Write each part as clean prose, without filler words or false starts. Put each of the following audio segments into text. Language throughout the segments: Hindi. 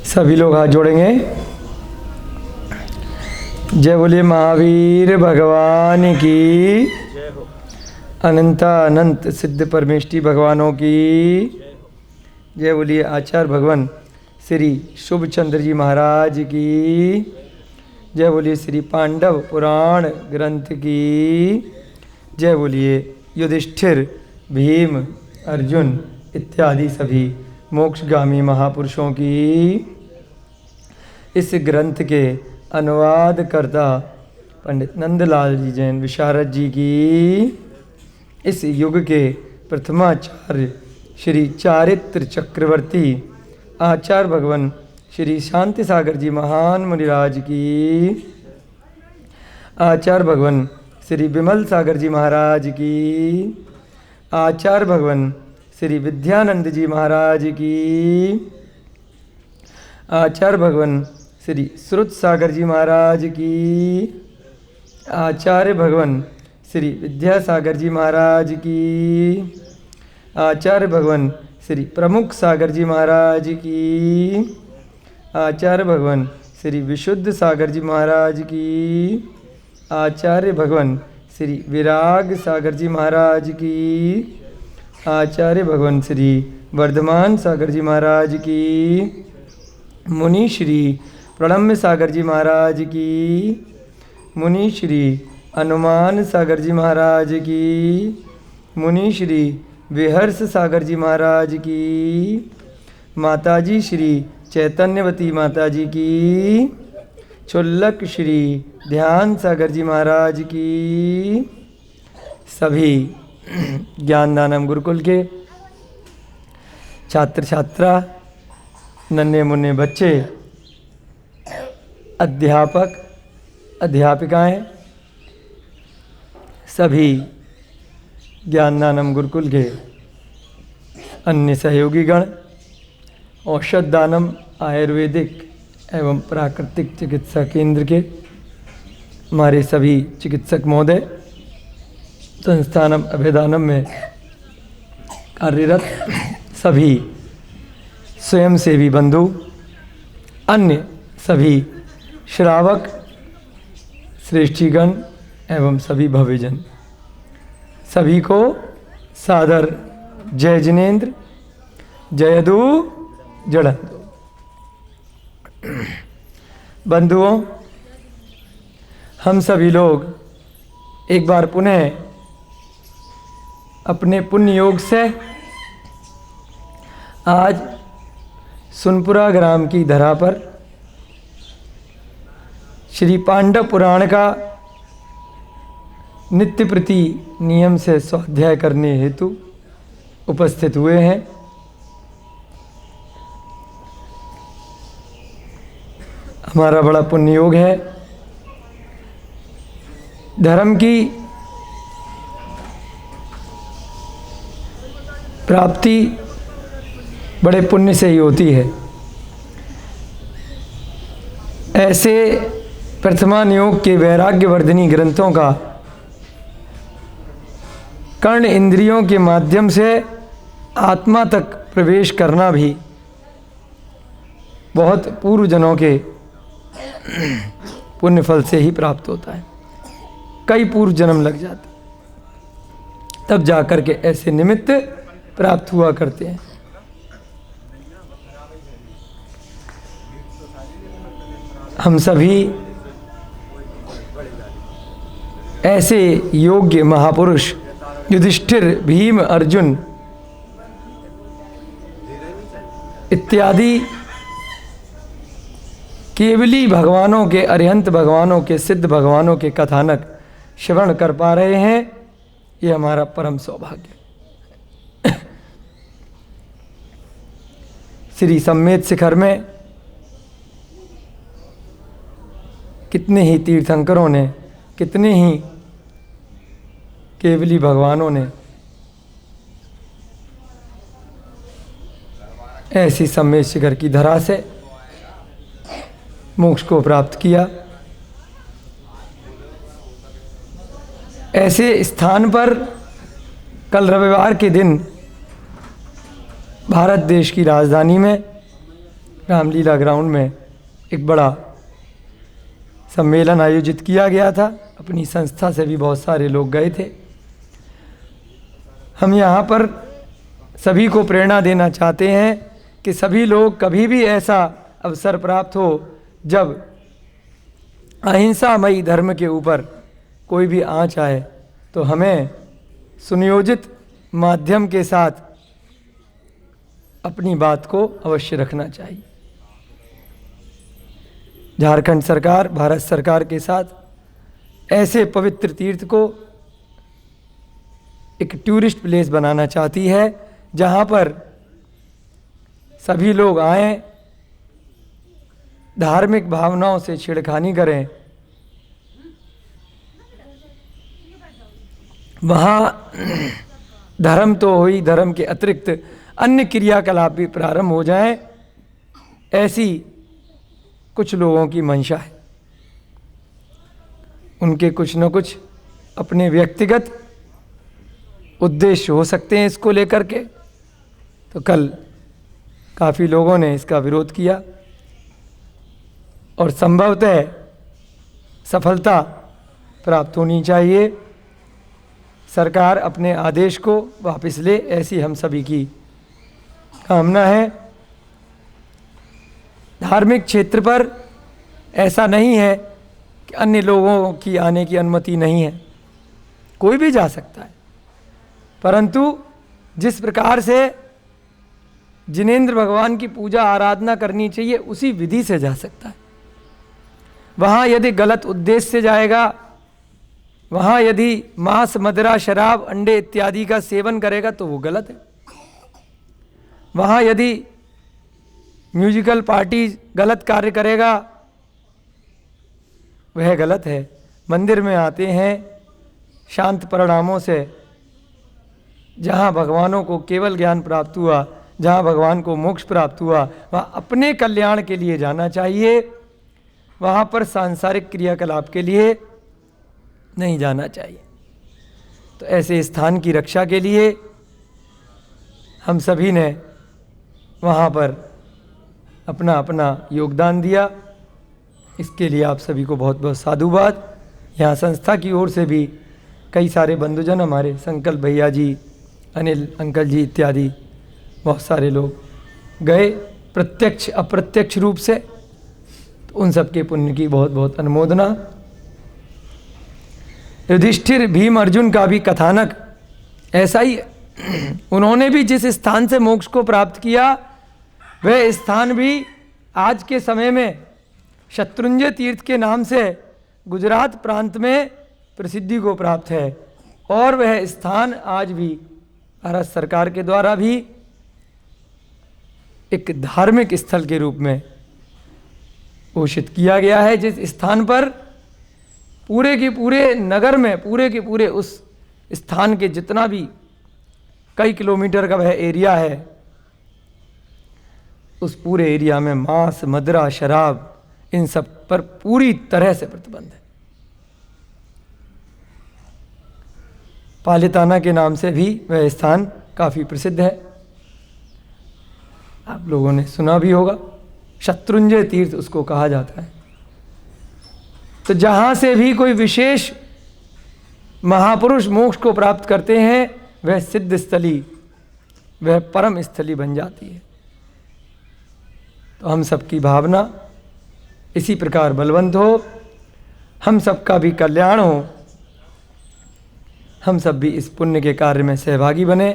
सभी लोग हाथ जोड़ेंगे। जय बोलिए महावीर भगवान की, अनंत सिद्ध परमेष्टि भगवानों की जय बोलिए। आचार्य भगवान श्री शुभचंद्र जी महाराज की जय बोलिए। श्री पांडव पुराण ग्रंथ की जय बोलिए। युधिष्ठिर, भीम, अर्जुन इत्यादि सभी मोक्षगामी महापुरुषों की, इस ग्रंथ के अनुवादकर्ता पंडित नंदलाल जी जैन विशारद जी की, इस युग के प्रथमाचार्य श्री चारित्र चक्रवर्ती आचार्य भगवान श्री शांति सागर जी महान मुनिराज की, आचार्य भगवान श्री विमल सागर जी महाराज की, आचार्य भगवान श्री विद्यानंद जी महाराज की, आचार्य भगवान श्री श्रुत सागर जी महाराज की, आचार्य भगवान श्री विद्यासागर जी महाराज की, आचार्य भगवान श्री प्रमुख सागर जी महाराज की, आचार्य भगवान श्री विशुद्ध सागर जी महाराज की, आचार्य भगवान श्री विराग सागर जी महाराज की, आचार्य भगवान श्री वर्धमान सागर जी महाराज की, मुनि श्री प्रणम्य सागर जी महाराज की, मुनि श्री हनुमान सागर जी महाराज की, मुनि श्री विहर्ष सागर जी महाराज की, माताजी श्री चैतन्यवती माता जी की, क्षुल्लक श्री ध्यान सागर जी महाराज की, सभी ज्ञानदानम गुरुकुल के छात्र छात्रा, नन्हे मुन्ने बच्चे, अध्यापक अध्यापिकाएं, सभी ज्ञानदानम गुरुकुल के अन्य सहयोगी गण, औषध दानम आयुर्वेदिक एवं प्राकृतिक चिकित्सा केंद्र के हमारे सभी चिकित्सक महोदय, संस्थानम अभेदानम में कार्यरत सभी स्वयंसेवी बंधु, अन्य सभी श्रावक श्रेष्ठीगण एवं सभी भव्यजन, सभी को सादर जय जिनेन्द्र, जयदु जड़ंदु। बंधुओं, हम सभी लोग एक बार पुनः अपने पुण्य योग से आज सुनपुरा ग्राम की धरा पर श्री पांडव पुराण का नित्य प्रति नियम से स्वाध्याय करने हेतु उपस्थित हुए हैं। हमारा बड़ा पुण्य योग है। धर्म की प्राप्ति बड़े पुण्य से ही होती है। ऐसे प्रथमान योग के वैराग्यवर्धिनी ग्रंथों का कर्ण इंद्रियों के माध्यम से आत्मा तक प्रवेश करना भी बहुत पूर्वजनों के पुण्य फल से ही प्राप्त होता है। कई पूर्व जन्म लग जाते, तब जाकर के ऐसे निमित्त प्राप्त हुआ करते हैं। हम सभी ऐसे योग्य महापुरुष युधिष्ठिर, भीम, अर्जुन इत्यादि केवली भगवानों के, अरिहंत भगवानों के, सिद्ध भगवानों के कथानक श्रवण कर पा रहे हैं। ये हमारा परम सौभाग्य। श्री सम्मेद शिखर में कितने ही तीर्थंकरों ने, कितने ही केवली भगवानों ने ऐसी सम्मेद शिखर की धरा से मोक्ष को प्राप्त किया। ऐसे स्थान पर कल रविवार के दिन भारत देश की राजधानी में रामलीला ग्राउंड में एक बड़ा सम्मेलन आयोजित किया गया था। अपनी संस्था से भी बहुत सारे लोग गए थे। हम यहाँ पर सभी को प्रेरणा देना चाहते हैं कि सभी लोग कभी भी ऐसा अवसर प्राप्त हो जब अहिंसामयी धर्म के ऊपर कोई भी आँच आए तो हमें सुनियोजित माध्यम के साथ अपनी बात को अवश्य रखना चाहिए। झारखंड सरकार भारत सरकार के साथ ऐसे पवित्र तीर्थ को एक टूरिस्ट प्लेस बनाना चाहती है जहां पर सभी लोग आएं, धार्मिक भावनाओं से छेड़खानी करें, वहाँ धर्म तो हुई, धर्म के अतिरिक्त अन्य क्रियाकलाप भी प्रारंभ हो जाएं, ऐसी कुछ लोगों की मंशा है। उनके कुछ न कुछ अपने व्यक्तिगत उद्देश्य हो सकते हैं इसको लेकर के। तो कल काफ़ी लोगों ने इसका विरोध किया और संभवतः सफलता प्राप्त होनी चाहिए। सरकार अपने आदेश को वापस ले, ऐसी हम सभी की कामना है। धार्मिक क्षेत्र पर ऐसा नहीं है कि अन्य लोगों की आने की अनुमति नहीं है, कोई भी जा सकता है, परंतु जिस प्रकार से जिनेंद्र भगवान की पूजा आराधना करनी चाहिए उसी विधि से जा सकता है। वहाँ यदि गलत उद्देश्य से जाएगा, वहाँ यदि मांस, मदिरा, शराब, अंडे इत्यादि का सेवन करेगा तो वो गलत है। वहाँ यदि म्यूजिकल पार्टी गलत कार्य करेगा वह गलत है। मंदिर में आते हैं शांत परिणामों से, जहाँ भगवानों को केवल ज्ञान प्राप्त हुआ, जहाँ भगवान को मोक्ष प्राप्त हुआ, वहाँ अपने कल्याण के लिए जाना चाहिए। वहाँ पर सांसारिक क्रियाकलाप के लिए नहीं जाना चाहिए। तो ऐसे स्थान की रक्षा के लिए हम सभी ने वहाँ पर अपना अपना योगदान दिया। इसके लिए आप सभी को बहुत बहुत साधुवाद। यहाँ संस्था की ओर से भी कई सारे बंधुजन, हमारे संकल्प भैया जी, अनिल अंकल जी इत्यादि बहुत सारे लोग गए प्रत्यक्ष अप्रत्यक्ष रूप से। तो उन सब के पुण्य की बहुत बहुत अनुमोदना। युधिष्ठिर, भीम, अर्जुन का भी कथानक ऐसा ही है। उन्होंने भी जिस स्थान से मोक्ष को प्राप्त किया वह स्थान भी आज के समय में शत्रुंजय तीर्थ के नाम से गुजरात प्रांत में प्रसिद्धि को प्राप्त है। और वह स्थान आज भी भारत सरकार के द्वारा भी एक धार्मिक स्थल के रूप में घोषित किया गया है, जिस स्थान पर पूरे के पूरे नगर में, पूरे के पूरे उस स्थान के जितना भी कई किलोमीटर का वह एरिया है, उस पूरे एरिया में मांस, मदिरा, शराब इन सब पर पूरी तरह से प्रतिबंध है। पालिताना के नाम से भी वह स्थान काफ़ी प्रसिद्ध है, आप लोगों ने सुना भी होगा। शत्रुंजय तीर्थ उसको कहा जाता है। तो जहाँ से भी कोई विशेष महापुरुष मोक्ष को प्राप्त करते हैं वह सिद्ध स्थली, वह परम स्थली बन जाती है। तो हम सबकी भावना इसी प्रकार बलवंत हो, हम सबका भी कल्याण हो, हम सब भी इस पुण्य के कार्य में सहभागी बने।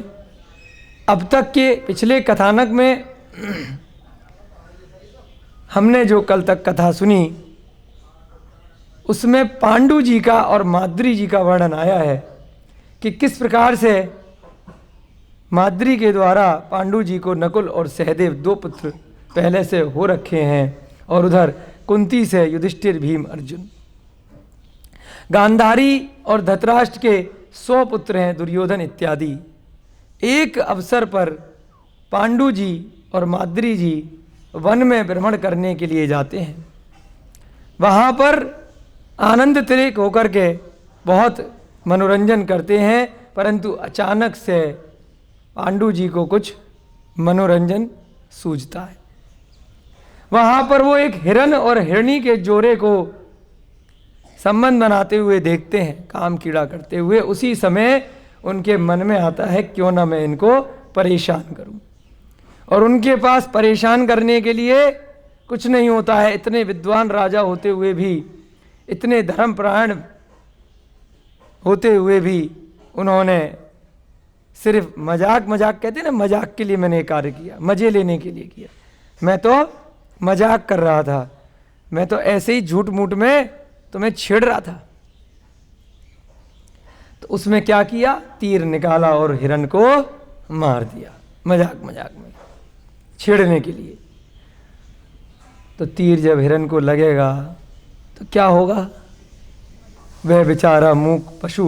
अब तक के पिछले कथानक में हमने जो कल तक कथा सुनी उसमें पांडु जी का और माद्री जी का वर्णन आया है कि किस प्रकार से माद्री के द्वारा पांडु जी को नकुल और सहदेव दो पुत्र पहले से हो रखे हैं, और उधर कुंती से युधिष्ठिर, भीम, अर्जुन। गांधारी और धृतराष्ट्र के 100 पुत्र हैं, दुर्योधन इत्यादि। एक अवसर पर पांडु जी और माद्री जी वन में भ्रमण करने के लिए जाते हैं। वहाँ पर आनंद तिरेक होकर के बहुत मनोरंजन करते हैं, परंतु अचानक से पांडु जी को कुछ मनोरंजन सूझता है। वहां पर वो एक हिरन और हिरणी के जोड़े को संबंध बनाते हुए देखते हैं, काम कीड़ा करते हुए। उसी समय उनके मन में आता है क्यों ना मैं इनको परेशान करूं, और उनके पास परेशान करने के लिए कुछ नहीं होता है। इतने विद्वान राजा होते हुए भी, इतने धर्मपरायण होते हुए भी उन्होंने सिर्फ मजाक कहते हैं ना, मजाक के लिए मैंने ये कार्य किया, मजे लेने के लिए किया। मैं तो मजाक कर रहा था, मैं तो ऐसे ही झूठ मूठ में तुम्हें छेड़ रहा था। तो उसमें क्या किया, तीर निकाला और हिरन को मार दिया, मजाक में छेड़ने के लिए। तो तीर जब हिरन को लगेगा तो क्या होगा, वह बेचारा मूक पशु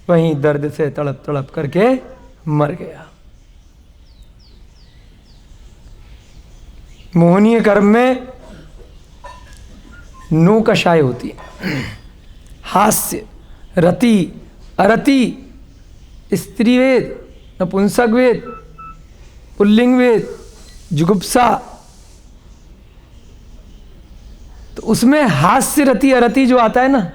वहीं दर्द से तड़प तड़प करके मर गया। मोहनीय कर्म में नौकशाई होती है, हास्य, रति, अरति, स्त्री वेद, नपुंसक वेद, पुल्लिंग वेद, जुगुप्सा। तो उसमें हास्य, रति, अरति जो आता है ना,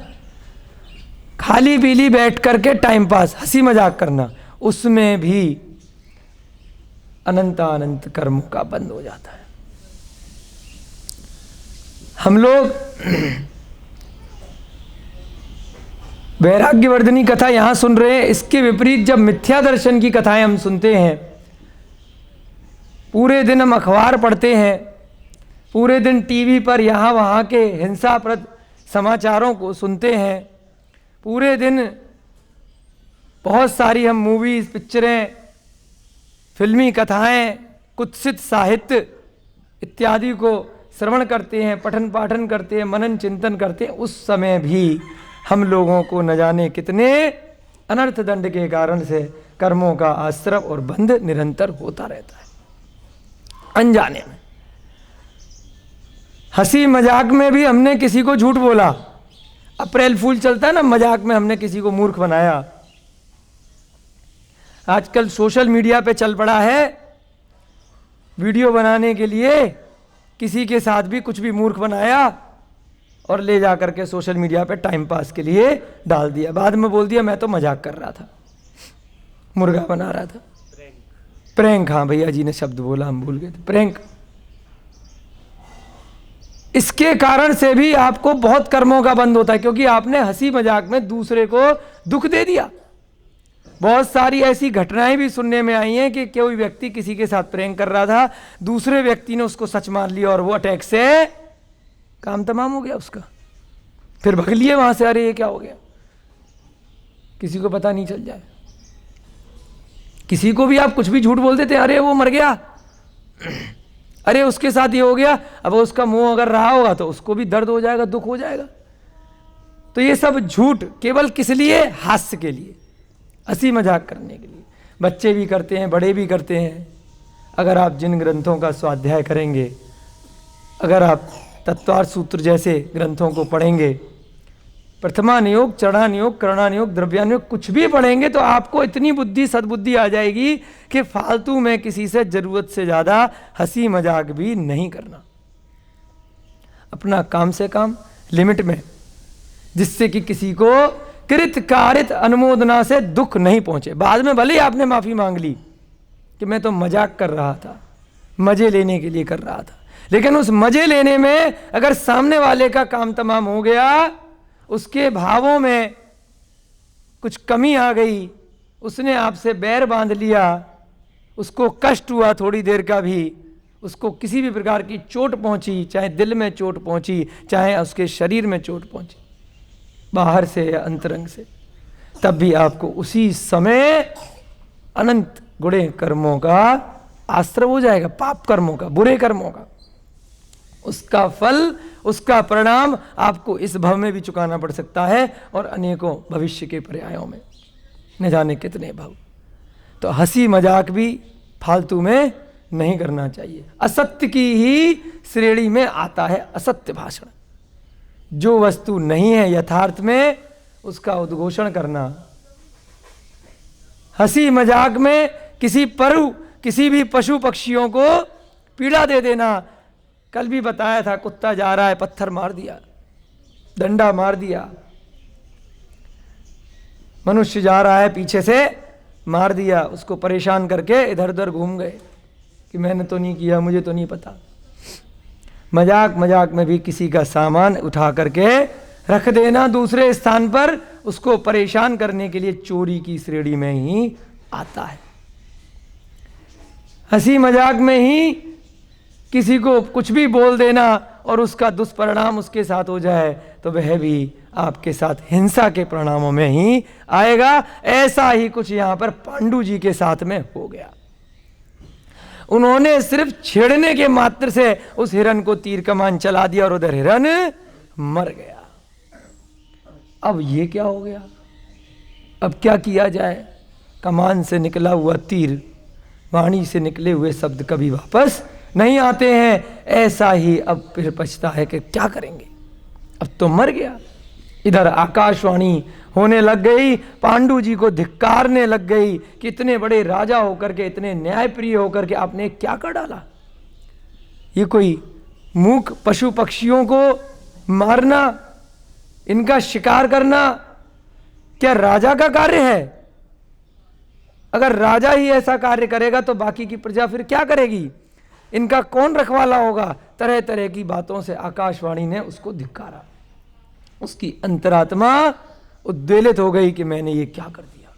खाली पीली बैठ करके टाइम पास, हंसी मजाक करना, उसमें भी अनंत कर्मों का बंद हो जाता है। हम लोग वैराग्यवर्धिनी कथा यहां सुन रहे हैं, इसके विपरीत जब मिथ्या दर्शन की कथाएं हम सुनते हैं, पूरे दिन हम अखबार पढ़ते हैं, पूरे दिन टीवी पर यहाँ वहाँ के हिंसाप्रद समाचारों को सुनते हैं, पूरे दिन बहुत सारी हम मूवीज़, पिक्चरें, फिल्मी कथाएं, कुत्सित साहित्य इत्यादि को श्रवण करते हैं, पठन पाठन करते हैं, मनन चिंतन करते हैं। उस समय भी हम लोगों को न जाने कितने अनर्थ दंड के कारण से कर्मों का आश्रव और बंध निरंतर होता रहता है अनजाने में। हंसी मजाक में भी हमने किसी को झूठ बोला, अप्रैल फूल चलता है ना, मजाक में हमने किसी को मूर्ख बनाया। आजकल सोशल मीडिया पे चल पड़ा है, वीडियो बनाने के लिए किसी के साथ भी कुछ भी मूर्ख बनाया और ले जा करके सोशल मीडिया पे टाइम पास के लिए डाल दिया, बाद में बोल दिया मैं तो मजाक कर रहा था, मुर्गा बना रहा था। प्रैंक, हाँ भैया जी ने शब्द बोला, हम भूल गए थे, प्रैंक। इसके कारण से भी आपको बहुत कर्मों का बंद होता है, क्योंकि आपने हंसी मजाक में दूसरे को दुख दे दिया। बहुत सारी ऐसी घटनाएं भी सुनने में आई हैं कि कोई व्यक्ति किसी के साथ प्रैंक कर रहा था, दूसरे व्यक्ति ने उसको सच मान लिया और वो अटैक से काम तमाम हो गया उसका। फिर भग लिए वहां से, अरे ये क्या हो गया, किसी को पता नहीं चल जाए। किसी को भी आप कुछ भी झूठ बोल देते, अरे वो मर गया, अरे उसके साथ ये हो गया। अब उसका मुंह अगर रहा होगा तो उसको भी दर्द हो जाएगा, दुख हो जाएगा। तो ये सब झूठ केवल किस लिए, हास्य के लिए, हंसी मजाक करने के लिए। बच्चे भी करते हैं, बड़े भी करते हैं। अगर आप जिन ग्रंथों का स्वाध्याय करेंगे, अगर आप तत्वार्थ सूत्र जैसे ग्रंथों को पढ़ेंगे, प्रथमानुयोग, चरणानुयोग, करणानुयोग, द्रव्यानुयोग, कुछ भी पढ़ेंगे तो आपको इतनी बुद्धि, सद्बुद्धि आ जाएगी कि फालतू में किसी से जरूरत से ज़्यादा हंसी मजाक भी नहीं करना। अपना काम से काम लिमिट में, जिससे कि किसी को कृत कारित अनुमोदना से दुख नहीं पहुंचे। बाद में भले ही आपने माफ़ी मांग ली कि मैं तो मजाक कर रहा था, मजे लेने के लिए कर रहा था, लेकिन उस मजे लेने में अगर सामने वाले का काम तमाम हो गया, उसके भावों में कुछ कमी आ गई, उसने आपसे बैर बांध लिया, उसको कष्ट हुआ थोड़ी देर का भी, उसको किसी भी प्रकार की चोट पहुंची, चाहे दिल में चोट पहुंची, चाहे उसके शरीर में चोट पहुंची, बाहर से या अंतरंग से, तब भी आपको उसी समय अनंत गुणे कर्मों का आश्रय हो जाएगा, पाप कर्मों का, बुरे कर्मों का। उसका फल, उसका परिणाम आपको इस भव में भी चुकाना पड़ सकता है और अनेकों भविष्य के पर्यायों में, न जाने कितने भव। तो हंसी मजाक भी फालतू में नहीं करना चाहिए। असत्य की ही श्रेणी में आता है असत्य भाषण। जो वस्तु नहीं है यथार्थ में, उसका उद्घोषण करना, हंसी मजाक में किसी किसी भी पशु पक्षियों को पीड़ा दे देना। कल भी बताया था, कुत्ता जा रहा है, पत्थर मार दिया, डंडा मार दिया। मनुष्य जा रहा है, पीछे से मार दिया, उसको परेशान करके इधर उधर घूम गए कि मैंने तो नहीं किया, मुझे तो नहीं पता। मजाक मजाक में भी किसी का सामान उठा करके रख देना दूसरे स्थान पर, उसको परेशान करने के लिए चोरी की श्रेणी में ही आता है। हंसी मजाक में ही किसी को कुछ भी बोल देना और उसका दुष्परिणाम उसके साथ हो जाए तो वह भी आपके साथ हिंसा के परिणामों में ही आएगा। ऐसा ही कुछ यहां पर पांडु जी के साथ में हो गया। उन्होंने सिर्फ छेड़ने के मात्र से उस हिरन को तीर कमान चला दिया और उधर हिरन मर गया। अब ये क्या हो गया? अब क्या किया जाए? कमान से निकला हुआ तीर, वाणी से निकले हुए शब्द कभी वापस नहीं आते हैं। ऐसा ही अब फिर पछता है कि क्या करेंगे, अब तो मर गया। इधर आकाशवाणी होने लग गई, पांडु जी को धिक्कारने लग गई कि इतने बड़े राजा होकर के, इतने न्यायप्रिय होकर के आपने क्या कर डाला? ये कोई मूक पशु पक्षियों को मारना, इनका शिकार करना क्या राजा का कार्य है? अगर राजा ही ऐसा कार्य करेगा तो बाकी की प्रजा फिर क्या करेगी? इनका कौन रखवाला होगा? तरह तरह की बातों से आकाशवाणी ने उसको धिक्कारा। उसकी अंतरात्मा उद्वेलित हो गई कि मैंने ये क्या कर दिया।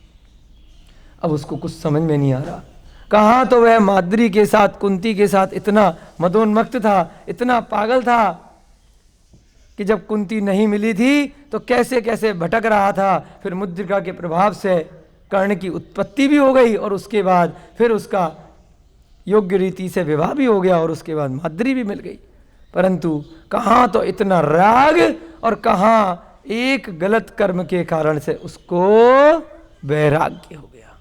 अब उसको कुछ समझ में नहीं आ रहा। कहाँ तो वह माद्री के साथ, कुंती के साथ इतना मदोन्मत्त था, इतना पागल था कि जब कुंती नहीं मिली थी तो कैसे कैसे भटक रहा था। फिर मुद्रिका के प्रभाव से कर्ण की उत्पत्ति भी हो गई और उसके बाद फिर उसका योग्य रीति से विवाह भी हो गया और उसके बाद माद्री भी मिल गई। परंतु कहाँ तो इतना राग और कहाँ एक गलत कर्म के कारण से उसको वैराग्य हो गया।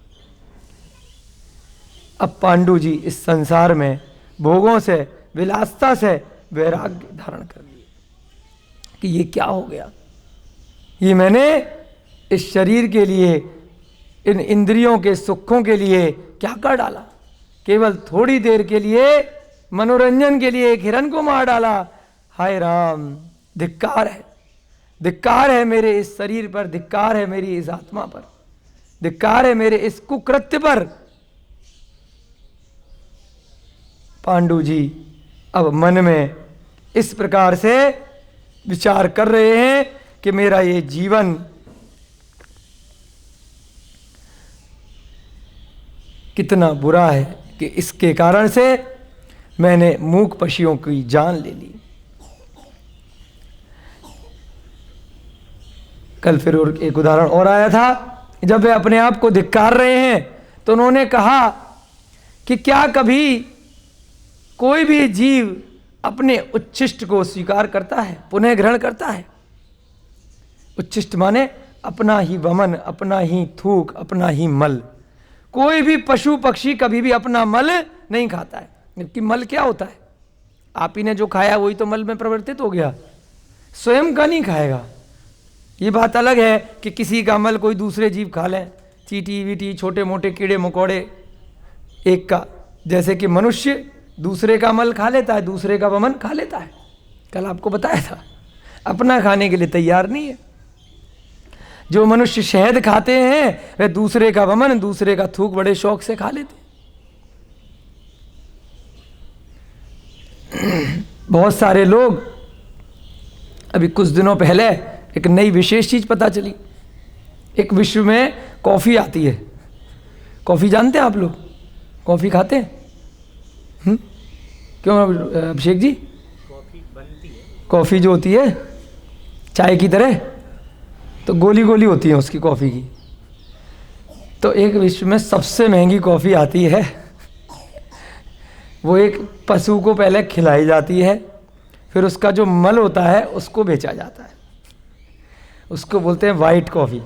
अब पांडु जी इस संसार में भोगों से, विलासता से वैराग्य धारण कर लिए कि ये क्या हो गया? ये मैंने इस शरीर के लिए, इन इंद्रियों के सुखों के लिए क्या कर डाला? केवल थोड़ी देर के लिए, मनोरंजन के लिए एक हिरन को मार डाला। हाय राम, धिक्कार है, धिक्कार है मेरे इस शरीर पर, धिक्कार है मेरी इस आत्मा पर, धिक्कार है मेरे इस कुकृत्य पर। पांडु जी अब मन में इस प्रकार से विचार कर रहे हैं कि मेरा ये जीवन कितना बुरा है कि इसके कारण से मैंने मूक पक्षियों की जान ले ली। कल फिर और एक उदाहरण और आया था, जब वे अपने आप को धिक्कार रहे हैं तो उन्होंने कहा कि क्या कभी कोई भी जीव अपने उच्छिष्ट को स्वीकार करता है, पुनः ग्रहण करता है? उच्छिष्ट माने अपना ही वमन, अपना ही थूक, अपना ही मल। कोई भी पशु पक्षी कभी भी अपना मल नहीं खाता है। जबकि मल क्या होता है? आप ही ने जो खाया वही तो मल में परिवर्तित हो गया, स्वयं का नहीं खाएगा। ये बात अलग है कि किसी का मल कोई दूसरे जीव खा लें, चींटी वीटी, छोटे मोटे कीड़े मकोड़े एक का, जैसे कि मनुष्य दूसरे का मल खा लेता है, दूसरे का वमन खा लेता है। कल आपको बताया था, अपना खाने के लिए तैयार नहीं है। जो मनुष्य शहद खाते हैं वह दूसरे का वमन, दूसरे का थूक बड़े शौक से खा लेते हैं। बहुत सारे लोग, अभी कुछ दिनों पहले एक नई विशेष चीज पता चली। एक विश्व में कॉफी आती है। कॉफी जानते हैं आप लोग? कॉफी खाते हैं? क्यों अभिषेक जी? कॉफी बनती है। कॉफी जो होती है चाय की तरह, तो गोली गोली होती है उसकी कॉफी की। तो एक विश्व में सबसे महंगी कॉफी आती है। वो एक पशु को पहले खिलाई जाती है, फिर उसका जो मल होता है उसको बेचा जाता है। उसको बोलते हैं वाइट कॉफ़ी।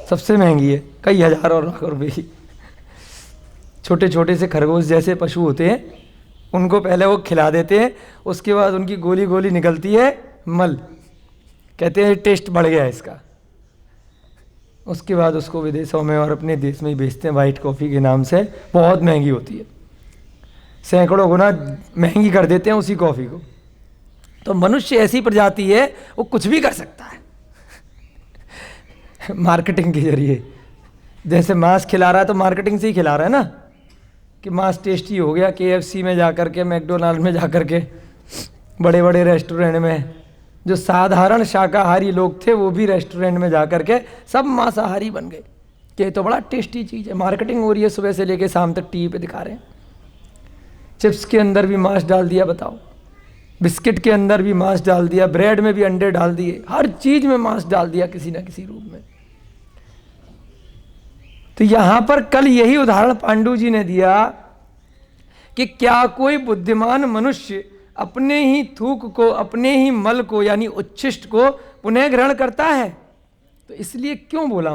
सबसे महंगी है, कई हज़ार और लाख रुपए की। छोटे छोटे से खरगोश जैसे पशु होते हैं, उनको पहले वो खिला देते हैं, उसके बाद उनकी गोली गोली निकलती है मल। कहते हैं टेस्ट बढ़ गया इसका। उसके बाद उसको विदेशों में और अपने देश में ही बेचते हैं वाइट कॉफ़ी के नाम से। बहुत महंगी होती है, सैकड़ों गुना महंगी कर देते हैं उसी कॉफ़ी को। तो मनुष्य ऐसी प्रजाति है, वो कुछ भी कर सकता है मार्केटिंग के जरिए। जैसे मांस खिला रहा है तो मार्केटिंग से ही खिला रहा है ना, कि मांस टेस्टी हो गया, KFC में जाकर के, मैकडोनाल्ड में जाकर के, बड़े बड़े रेस्टोरेंट में। जो साधारण शाकाहारी लोग थे वो भी रेस्टोरेंट में जाकर के सब मांसाहारी बन गए कि ये तो बड़ा टेस्टी चीज़ है। मार्केटिंग हो रही है, सुबह से लेकर शाम तक टीवी पे दिखा रहे हैं। चिप्स के अंदर भी मांस डाल दिया, बताओ, बिस्किट के अंदर भी मांस डाल दिया, ब्रेड में भी अंडे डाल दिए, हर चीज में मांस डाल दिया किसी ना किसी रूप में। तो यहां पर कल यही उदाहरण पांडु जी ने दिया कि क्या कोई बुद्धिमान मनुष्य अपने ही थूक को, अपने ही मल को यानी उच्छिष्ट को पुनः ग्रहण करता है? तो इसलिए क्यों बोला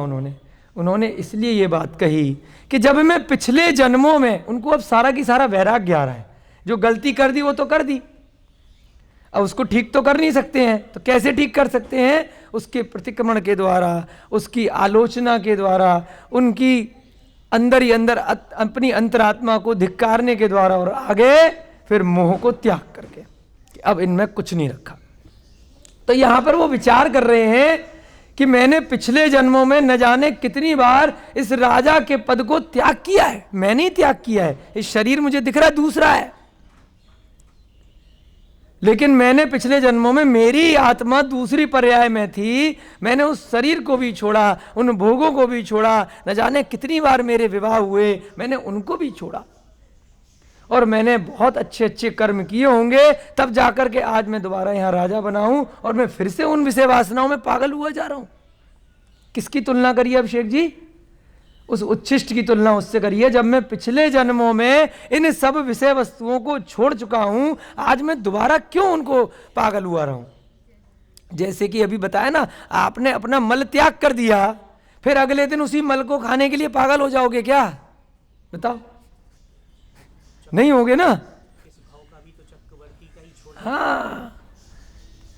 उन्होंने इसलिए ये बात कही कि जब मैं पिछले जन्मों में, उनको अब सारा की सारा वैराग्य आ रहा है, जो गलती कर दी वो तो कर दी, अब उसको ठीक तो कर नहीं सकते हैं, तो कैसे ठीक कर सकते हैं? उसके प्रतिक्रमण के द्वारा, उसकी आलोचना के द्वारा, उनकी अंदर ही अंदर अपनी अंतरात्मा को धिक्कारने के द्वारा, और आगे फिर मोह को त्याग करके कि अब इनमें कुछ नहीं रखा। तो यहां पर वो विचार कर रहे हैं कि मैंने पिछले जन्मों में न जाने कितनी बार इस राजा के पद को त्याग किया है। मैंने ही त्याग किया है, इस शरीर मुझे दिख रहा है दूसरा है, लेकिन मैंने पिछले जन्मों में, मेरी आत्मा दूसरी पर्याय में थी, मैंने उस शरीर को भी छोड़ा, उन भोगों को भी छोड़ा, न जाने कितनी बार मेरे विवाह हुए, मैंने उनको भी छोड़ा, और मैंने बहुत अच्छे अच्छे कर्म किए होंगे, तब जाकर के आज मैं दोबारा यहां राजा बना हूं, और मैं फिर से उन विषय वासनाओं में पागल हुआ जा रहा हूं। किसकी तुलना करिए अभिषेक जी? उस उच्छिष्ट की तुलना उससे करिए जब मैं पिछले जन्मों में इन सब विषय वस्तुओं को छोड़ चुका हूं, आज मैं दोबारा क्यों उनको पागल हुआ रहा हूं। जैसे कि अभी बताया ना, आपने अपना मल त्याग कर दिया, फिर अगले दिन उसी मल को खाने के लिए पागल हो जाओगे क्या? बताओ, नहीं होगे ना। हाँ,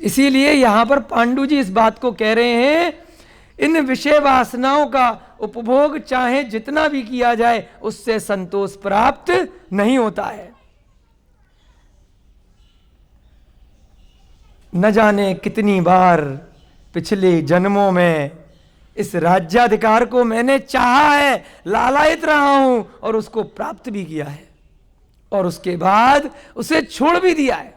इसीलिए यहां पर पांडु जी इस बात को कह रहे हैं, इन विषय वासनाओं का उपभोग चाहे जितना भी किया जाए उससे संतोष प्राप्त नहीं होता है। न जाने कितनी बार पिछले जन्मों में इस राज्याधिकार को मैंने चाहा है, लालायित रहा हूं, और उसको प्राप्त भी किया है, और उसके बाद उसे छोड़ भी दिया है,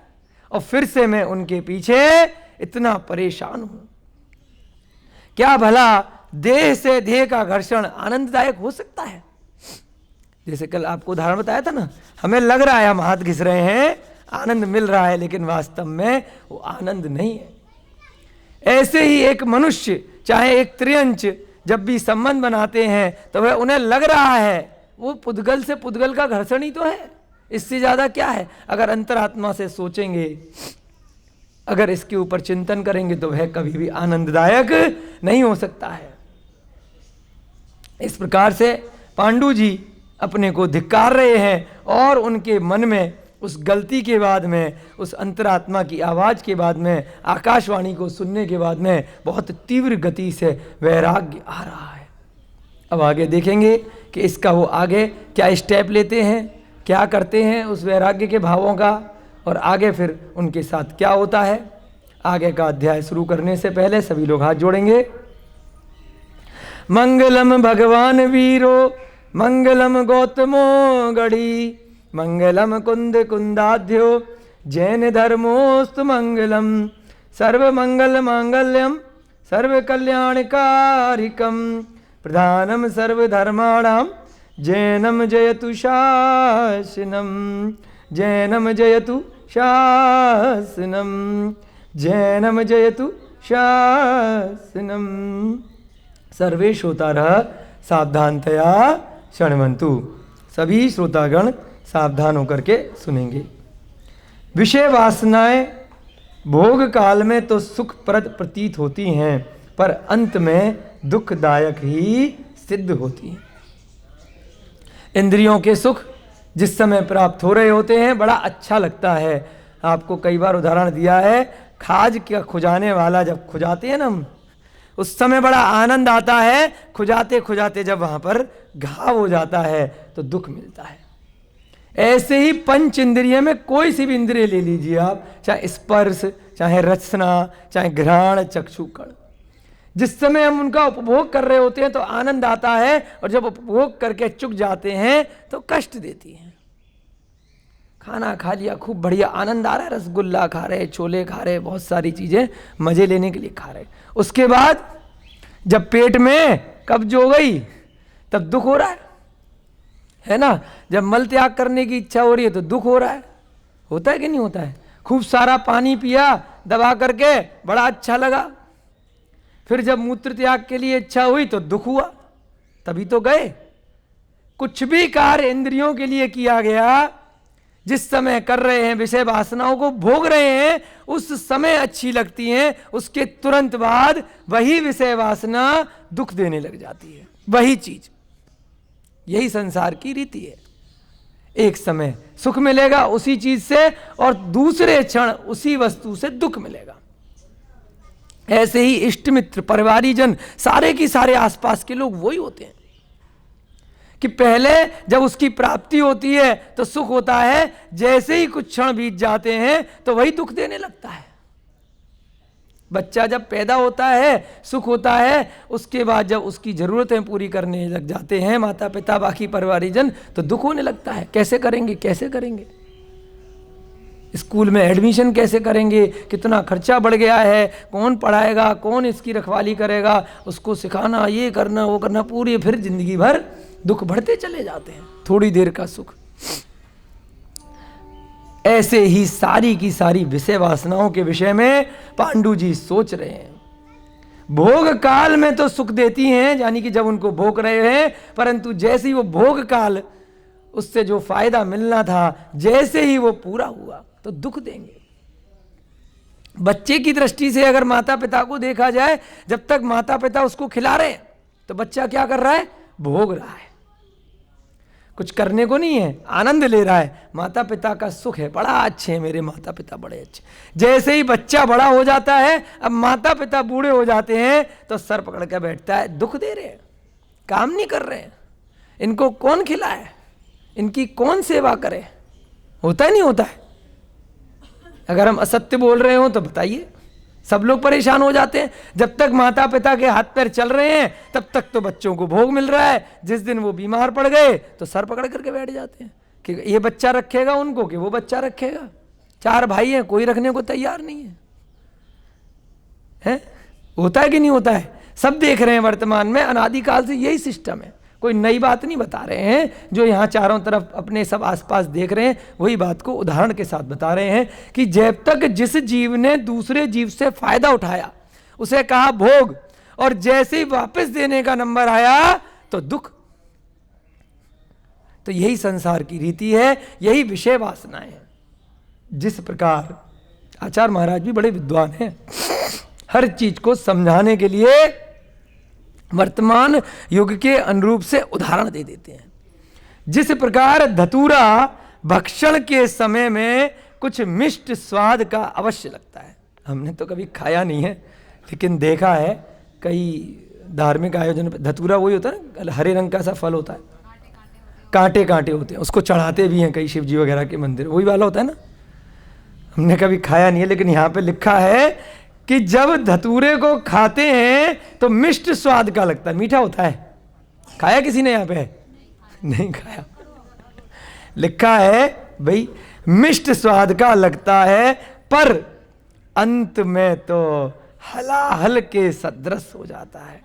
और फिर से मैं उनके पीछे इतना परेशान हूं। क्या भला देह से देह का घर्षण आनंददायक हो सकता है? जैसे कल आपको उदाहरण बताया था ना, हमें लग रहा है हम हाथ घिस रहे हैं, आनंद मिल रहा है, लेकिन वास्तव में वो आनंद नहीं है। ऐसे ही एक मनुष्य चाहे एक त्रियंच जब भी संबंध बनाते हैं तो वह उन्हें लग रहा है वो पुद्गल से पुद्गल का घर्षण ही तो है, इससे ज्यादा क्या है? अगर अंतरात्मा से सोचेंगे, अगर इसके ऊपर चिंतन करेंगे तो वह कभी भी आनंददायक नहीं हो सकता है। इस प्रकार से पांडु जी अपने को धिक्कार रहे हैं, और उनके मन में उस गलती के बाद में, उस अंतरात्मा की आवाज के बाद में, आकाशवाणी को सुनने के बाद में बहुत तीव्र गति से वैराग्य आ रहा है। अब आगे देखेंगे कि इसका वो आगे क्या स्टेप लेते हैं, क्या करते हैं उस वैराग्य के भावों का, और आगे फिर उनके साथ क्या होता है। आगे का अध्याय शुरू करने से पहले सभी लोग हाथ जोड़ेंगे। मंगलम भगवान वीरो, मंगलम गौतमो गढ़ी, मंगलम कुंद कुंदाध्यो, जैन धर्मोस्तु मंगलम, सर्व मंगल मांगल्यम सर्व कल्याणकारिकम, प्रधानम सर्व धर्माणाम जैनम जयतु शासनम, जैनम जयतु शासनम, जैनम जयतु शासनम। सर्वे श्रोतारः सावधानतया शृण्वन्तु। सभी श्रोतागण सावधान होकर के सुनेंगे। विषय वासनाएं भोग काल में तो सुखप्रद प्रतीत होती हैं, पर अंत में दुखदायक ही सिद्ध होती हैं। इंद्रियों के सुख जिस समय प्राप्त हो रहे होते हैं बड़ा अच्छा लगता है। आपको कई बार उदाहरण दिया है, खाज का खुजाने वाला जब खुजाते हैं ना हम, उस समय बड़ा आनंद आता है, खुजाते खुजाते जब वहां पर घाव हो जाता है तो दुख मिलता है। ऐसे ही पंच इंद्रिय में कोई सी भी इंद्रिय ले लीजिए आप, चाहे स्पर्श, चाहे रसना, चाहे घ्राण, चक्षुकर्ण, जिस समय हम उनका उपभोग कर रहे होते हैं तो आनंद आता है, और जब उपभोग करके चुक जाते हैं तो कष्ट देती हैं। खाना खा लिया, खूब बढ़िया आनंद आ रहा है, रसगुल्ला खा रहे, छोले खा रहे, बहुत सारी चीजें मजे लेने के लिए खा रहे, उसके बाद जब पेट में कब्ज हो गई तब दुख हो रहा है ना। जब मल त्याग करने की इच्छा हो रही है तो दुख हो रहा है, होता है कि नहीं होता है। खूब सारा पानी पिया दबा करके, बड़ा अच्छा लगा, फिर जब मूत्र त्याग के लिए इच्छा हुई तो दुख हुआ, तभी तो गए। कुछ भी कार्य इंद्रियों के लिए किया गया, जिस समय कर रहे हैं, विषय वासनाओं को भोग रहे हैं, उस समय अच्छी लगती हैं, उसके तुरंत बाद वही विषय वासना दुख देने लग जाती है, वही चीज। यही संसार की रीति है। एक समय सुख मिलेगा उसी चीज से, और दूसरे क्षण उसी वस्तु से दुख मिलेगा। ऐसे ही इष्ट मित्र, परिवारीजन, सारे की सारे आसपास के लोग वही होते हैं कि पहले जब उसकी प्राप्ति होती है तो सुख होता है, जैसे ही कुछ क्षण बीत जाते हैं तो वही दुख देने लगता है। बच्चा जब पैदा होता है सुख होता है, उसके बाद जब उसकी जरूरतें पूरी करने लग जाते हैं माता पिता, बाकी परिवारीजन, तो दुख होने लगता है। कैसे करेंगे, कैसे करेंगे, स्कूल में एडमिशन कैसे करेंगे, कितना खर्चा बढ़ गया है, कौन पढ़ाएगा, कौन इसकी रखवाली करेगा, उसको सिखाना, ये करना, वो करना, पूरी फिर जिंदगी भर दुख बढ़ते चले जाते हैं, थोड़ी देर का सुख। ऐसे ही सारी की सारी विषय वासनाओं के विषय में पांडु जी सोच रहे हैं। भोग काल में तो सुख देती हैं, यानी कि जब उनको भोग रहे हैं, परंतु जैसे ही वो भोग काल, उससे जो फायदा मिलना था, जैसे ही वो पूरा हुआ तो दुख देंगे। बच्चे की दृष्टि से अगर माता पिता को देखा जाए, जब तक माता पिता उसको खिला रहे हैं तो बच्चा क्या कर रहा है, भोग रहा है, कुछ करने को नहीं है, आनंद ले रहा है। माता पिता का सुख है, बड़ा अच्छे हैं मेरे माता पिता, बड़े अच्छे। जैसे ही बच्चा बड़ा हो जाता है, अब माता पिता बूढ़े हो जाते हैं तो सर पकड़ कर बैठता है, दुख दे रहे हैं, काम नहीं कर रहे हैं, इनको कौन खिलाए, इनकी कौन सेवा करे। होता है नहीं होता है। अगर हम असत्य बोल रहे हो तो बताइए, सब लोग परेशान हो जाते हैं। जब तक माता पिता के हाथ पैर चल रहे हैं तब तक तो बच्चों को भोग मिल रहा है, जिस दिन वो बीमार पड़ गए तो सर पकड़ करके बैठ जाते हैं कि ये बच्चा रखेगा उनको, कि वो बच्चा रखेगा। 4 भाई हैं, कोई रखने को तैयार नहीं है। होता है कि नहीं होता है। सब देख रहे हैं वर्तमान में, अनादिकाल से यही सिस्टम है, कोई नई बात नहीं बता रहे हैं। जो यहाँ चारों तरफ अपने सब आसपास देख रहे हैं, वही बात को उदाहरण के साथ बता रहे हैं कि जब तक जिस जीव ने दूसरे जीव से फायदा उठाया उसे कहा भोग, और जैसे ही वापस देने का नंबर आया तो दुख। तो यही संसार की रीति है, यही विषय वासनाएं हैं। जिस प्रकार आचार्य महाराज भी बड़े विद्वान हैं, हर चीज को समझाने के लिए वर्तमान युग के अनुरूप से उदाहरण दे देते हैं। जिस प्रकार धतूरा भक्षण के समय में कुछ मिष्ट स्वाद का अवश्य लगता है। हमने तो कभी खाया नहीं है, लेकिन देखा है कई धार्मिक आयोजन पर। धतूरा वही होता है ना, हरे रंग का सा फल होता है, कांटे कांटे होते हैं, उसको चढ़ाते भी हैं कई शिव जी वगैरह के मंदिर, वही वाला होता है ना। हमने कभी खाया नहीं है, लेकिन यहाँ पे लिखा है कि जब धतूरे को खाते हैं तो मिष्ट स्वाद का लगता है, मीठा होता है। खाया किसी ने यहाँ पे? नहीं खाया। लिखा है भाई मिष्ट स्वाद का लगता है, पर अंत में तो हलाहल के सदृश हो जाता है,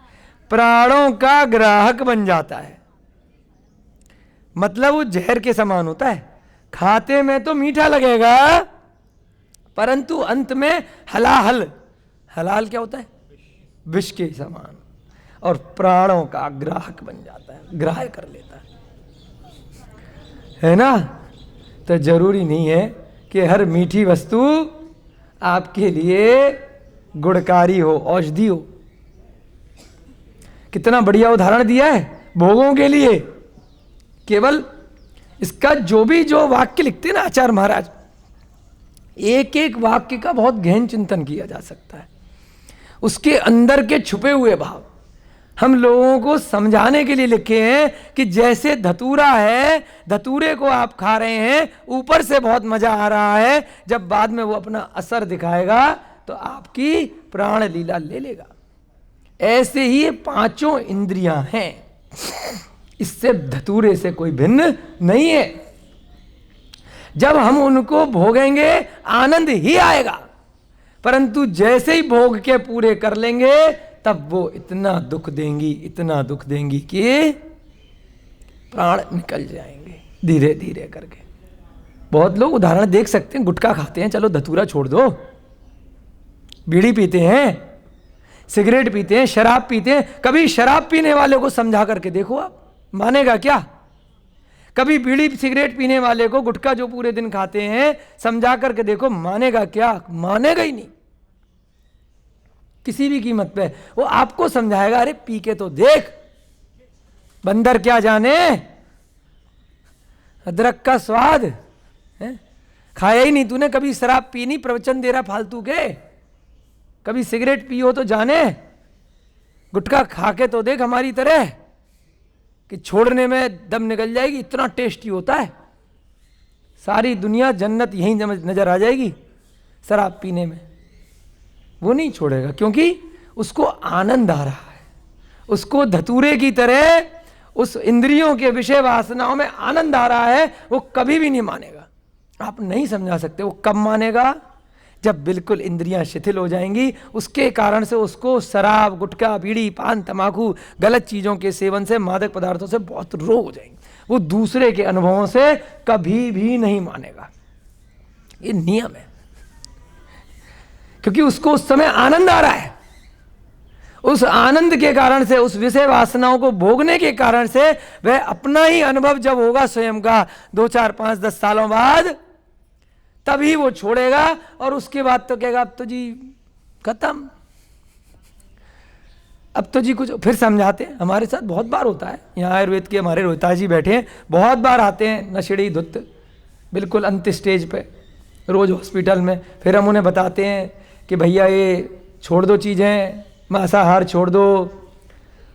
प्राणों का ग्राहक बन जाता है। मतलब वो जहर के समान होता है। खाते में तो मीठा लगेगा, परंतु अंत में हलाहल, हलाल क्या होता है? विष के समान, और प्राणों का ग्राहक बन जाता है, ग्राह्य कर लेता है ना। तो जरूरी नहीं है कि हर मीठी वस्तु आपके लिए गुणकारी हो, औषधि हो। कितना बढ़िया उदाहरण दिया है भोगों के लिए। केवल इसका जो वाक्य लिखते हैं ना आचार्य महाराज, एक एक वाक्य का बहुत गहन चिंतन किया जा सकता है। उसके अंदर के छुपे हुए भाव हम लोगों को समझाने के लिए लिखे हैं कि जैसे धतूरा है, धतूरे को आप खा रहे हैं, ऊपर से बहुत मजा आ रहा है, जब बाद में वो अपना असर दिखाएगा तो आपकी प्राण लीला ले लेगा। ऐसे ही ये पांचों इंद्रियां हैं, इससे धतूरे से कोई भिन्न नहीं है। जब हम उनको भोगेंगे आनंद ही आएगा, परंतु जैसे ही भोग के पूरे कर लेंगे तब वो इतना दुख देंगी, इतना दुख देंगी कि प्राण निकल जाएंगे धीरे धीरे करके। बहुत लोग उदाहरण देख सकते हैं, गुटखा खाते हैं, चलो धतूरा छोड़ दो, बीड़ी पीते हैं, सिगरेट पीते हैं, शराब पीते हैं। कभी शराब पीने वाले को समझा करके देखो, आप मानेगा क्या? कभी बीड़ी सिगरेट पीने वाले को, गुटखा जो पूरे दिन खाते हैं, समझा करके देखो, मानेगा क्या? मानेगा ही नहीं किसी भी कीमत पे। वो आपको समझाएगा, अरे पी के तो देख, बंदर क्या जाने अदरक का स्वाद है? खाया ही नहीं तूने, कभी शराब पी नहीं, प्रवचन दे रहा फालतू के। कभी सिगरेट पियो तो जाने, गुटखा खा के तो देख हमारी तरह, कि छोड़ने में दम निकल जाएगी, इतना टेस्टी होता है। सारी दुनिया जन्नत यहीं नजर आ जाएगी शराब पीने में। वो नहीं छोड़ेगा, क्योंकि उसको आनंद आ रहा है, उसको धतूरे की तरह उस इंद्रियों के विषय वासनाओं में आनंद आ रहा है। वो कभी भी नहीं मानेगा, आप नहीं समझा सकते। वो कब मानेगा? जब बिल्कुल इंद्रियां शिथिल हो जाएंगी। उसके कारण से उसको शराब, गुटखा, बीड़ी, पान, तंबाकू, गलत चीज़ों के सेवन से, मादक पदार्थों से बहुत रोग हो जाएंगे। वो दूसरे के अनुभवों से कभी भी नहीं मानेगा, ये नियम है। क्योंकि उसको उस समय आनंद आ रहा है। उस आनंद के कारण से, उस विषय वासनाओं को भोगने के कारण से, वह अपना ही अनुभव जब होगा स्वयं का 2, 4, 5, 10 सालों बाद, तभी वो छोड़ेगा। और उसके बाद तो कहेगा अब तो जी खत्म, अब तो जी कुछ। फिर समझाते हैं, हमारे साथ बहुत बार होता है। यहाँ आयुर्वेद के हमारे रोहिता जी बैठे हैं, बहुत बार आते हैं नशेड़ी धुत, बिल्कुल अंत स्टेज पे, रोज हॉस्पिटल में। फिर हम उन्हें बताते हैं कि भैया ये छोड़ दो चीज़ें, मांसाहार छोड़ दो,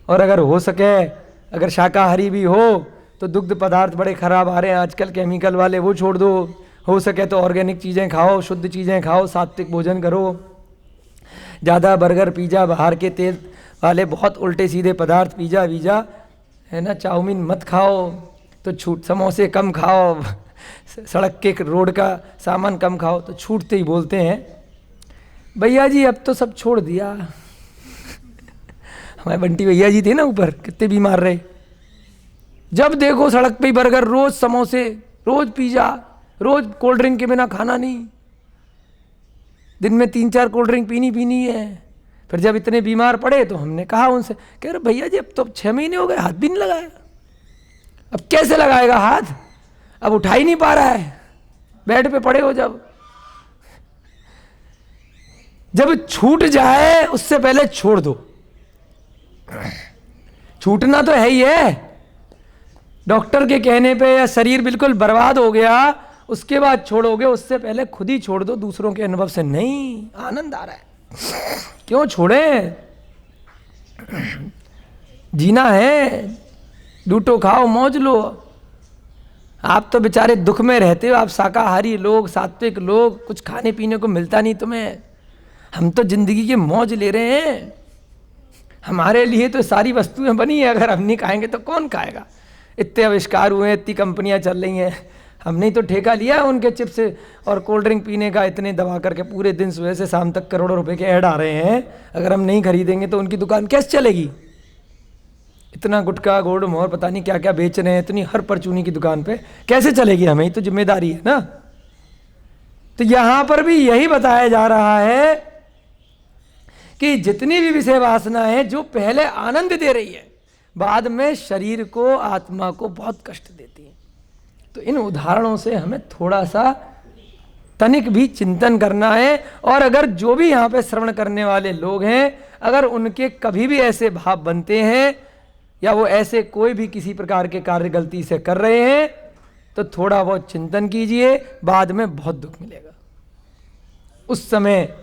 और अगर हो सके, अगर शाकाहारी भी हो तो दुग्ध पदार्थ बड़े खराब आ रहे हैं आजकल केमिकल वाले, वो छोड़ दो। हो सके तो ऑर्गेनिक चीज़ें खाओ, शुद्ध चीज़ें खाओ, सात्विक भोजन करो। ज़्यादा बर्गर, पिज़्ज़ा, बाहर के तेल वाले बहुत उल्टे सीधे पदार्थ, पिज़्ज़ा वीज़ा है ना, चाउमीन मत खाओ, तो छूट। समोसे कम खाओ, सड़क के रोड का सामान कम खाओ। तो छूटते ही बोलते हैं, भैया जी अब तो सब छोड़ दिया। हमारे बंटी भैया जी थे ना ऊपर, कितने बीमार रहे, जब देखो सड़क पे ही बर्गर, रोज समोसे, रोज पिज़्ज़ा, रोज कोल्ड ड्रिंक के बिना खाना नहीं, दिन में 3-4 कोल्ड ड्रिंक पीनी है। फिर जब इतने बीमार पड़े तो हमने कहा उनसे, कह रहे भैया जी अब तो 6 महीने हो गए, हाथ भी नहीं लगाया। अब कैसे लगाएगा हाथ, अब उठा ही नहीं पा रहा है, बेड पे पड़े हो। जब छूट जाए उससे पहले छोड़ दो। छूटना तो है ही है, डॉक्टर के कहने पे, या शरीर बिल्कुल बर्बाद हो गया उसके बाद छोड़ोगे, उससे पहले खुद ही छोड़ दो, दूसरों के अनुभव से नहीं। आनंद आ रहा है, क्यों छोड़े? जीना है, लूटो खाओ मौज लो। आप तो बेचारे दुख में रहते हो, आप शाकाहारी लोग, सात्विक लोग, कुछ खाने पीने को मिलता नहीं तुम्हें। हम तो जिंदगी की मौज ले रहे हैं, हमारे लिए तो सारी वस्तुएं बनी है, अगर हम नहीं खाएंगे तो कौन खाएगा? इतने आविष्कार हुए हैं, इतनी कंपनियां चल रही हैं, हमने तो ठेका लिया है उनके चिप्स और कोल्ड ड्रिंक पीने का, इतने दबा करके पूरे दिन सुबह से शाम तक करोड़ों रुपए के ऐड आ रहे हैं। अगर हम नहीं खरीदेंगे तो उनकी दुकान कैसे चलेगी? इतना गुटखा, गोल्ड मोहर, पता नहीं क्या क्या बेच रहे हैं, इतनी हर परचूनी की दुकान पे कैसे चलेगी? हमें ही तो जिम्मेदारी है ना। तो यहां पर भी यही बताया जा रहा है कि जितनी भी विषय वासना है जो पहले आनंद दे रही है, बाद में शरीर को, आत्मा को बहुत कष्ट देती है। तो इन उदाहरणों से हमें थोड़ा सा तनिक भी चिंतन करना है। और अगर जो भी यहाँ पे श्रवण करने वाले लोग हैं, अगर उनके कभी भी ऐसे भाव बनते हैं, या वो ऐसे कोई भी किसी प्रकार के कार्य गलती से कर रहे हैं, तो थोड़ा बहुत चिंतन कीजिए, बाद में बहुत दुख मिलेगा। उस समय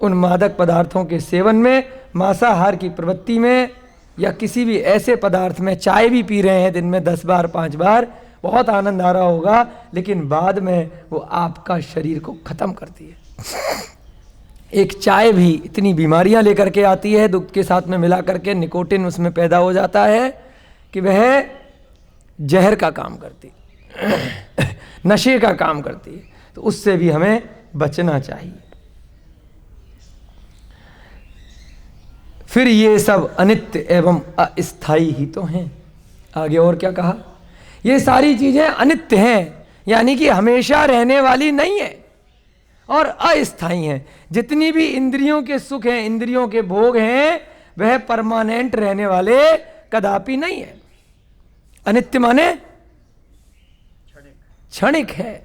उन मादक पदार्थों के सेवन में, मांसाहार की प्रवृत्ति में, या किसी भी ऐसे पदार्थ में, चाय भी पी रहे हैं दिन में 10 बार 5 बार, बहुत आनंद आ रहा होगा, लेकिन बाद में वो आपका शरीर को खत्म करती है। एक चाय भी इतनी बीमारियां लेकर के आती है, दूध के साथ में मिला करके निकोटिन उसमें पैदा हो जाता है कि वह जहर का काम करती है, नशे का काम करती है। तो उससे भी हमें बचना चाहिए। फिर ये सब अनित्य एवं अस्थायी ही तो हैं। आगे और क्या कहा? ये सारी चीजें अनित्य हैं, यानी कि हमेशा रहने वाली नहीं है और अस्थायी हैं। जितनी भी इंद्रियों के सुख हैं, इंद्रियों के भोग हैं, वह परमानेंट रहने वाले कदापि नहीं है। अनित्य माने क्षणिक है,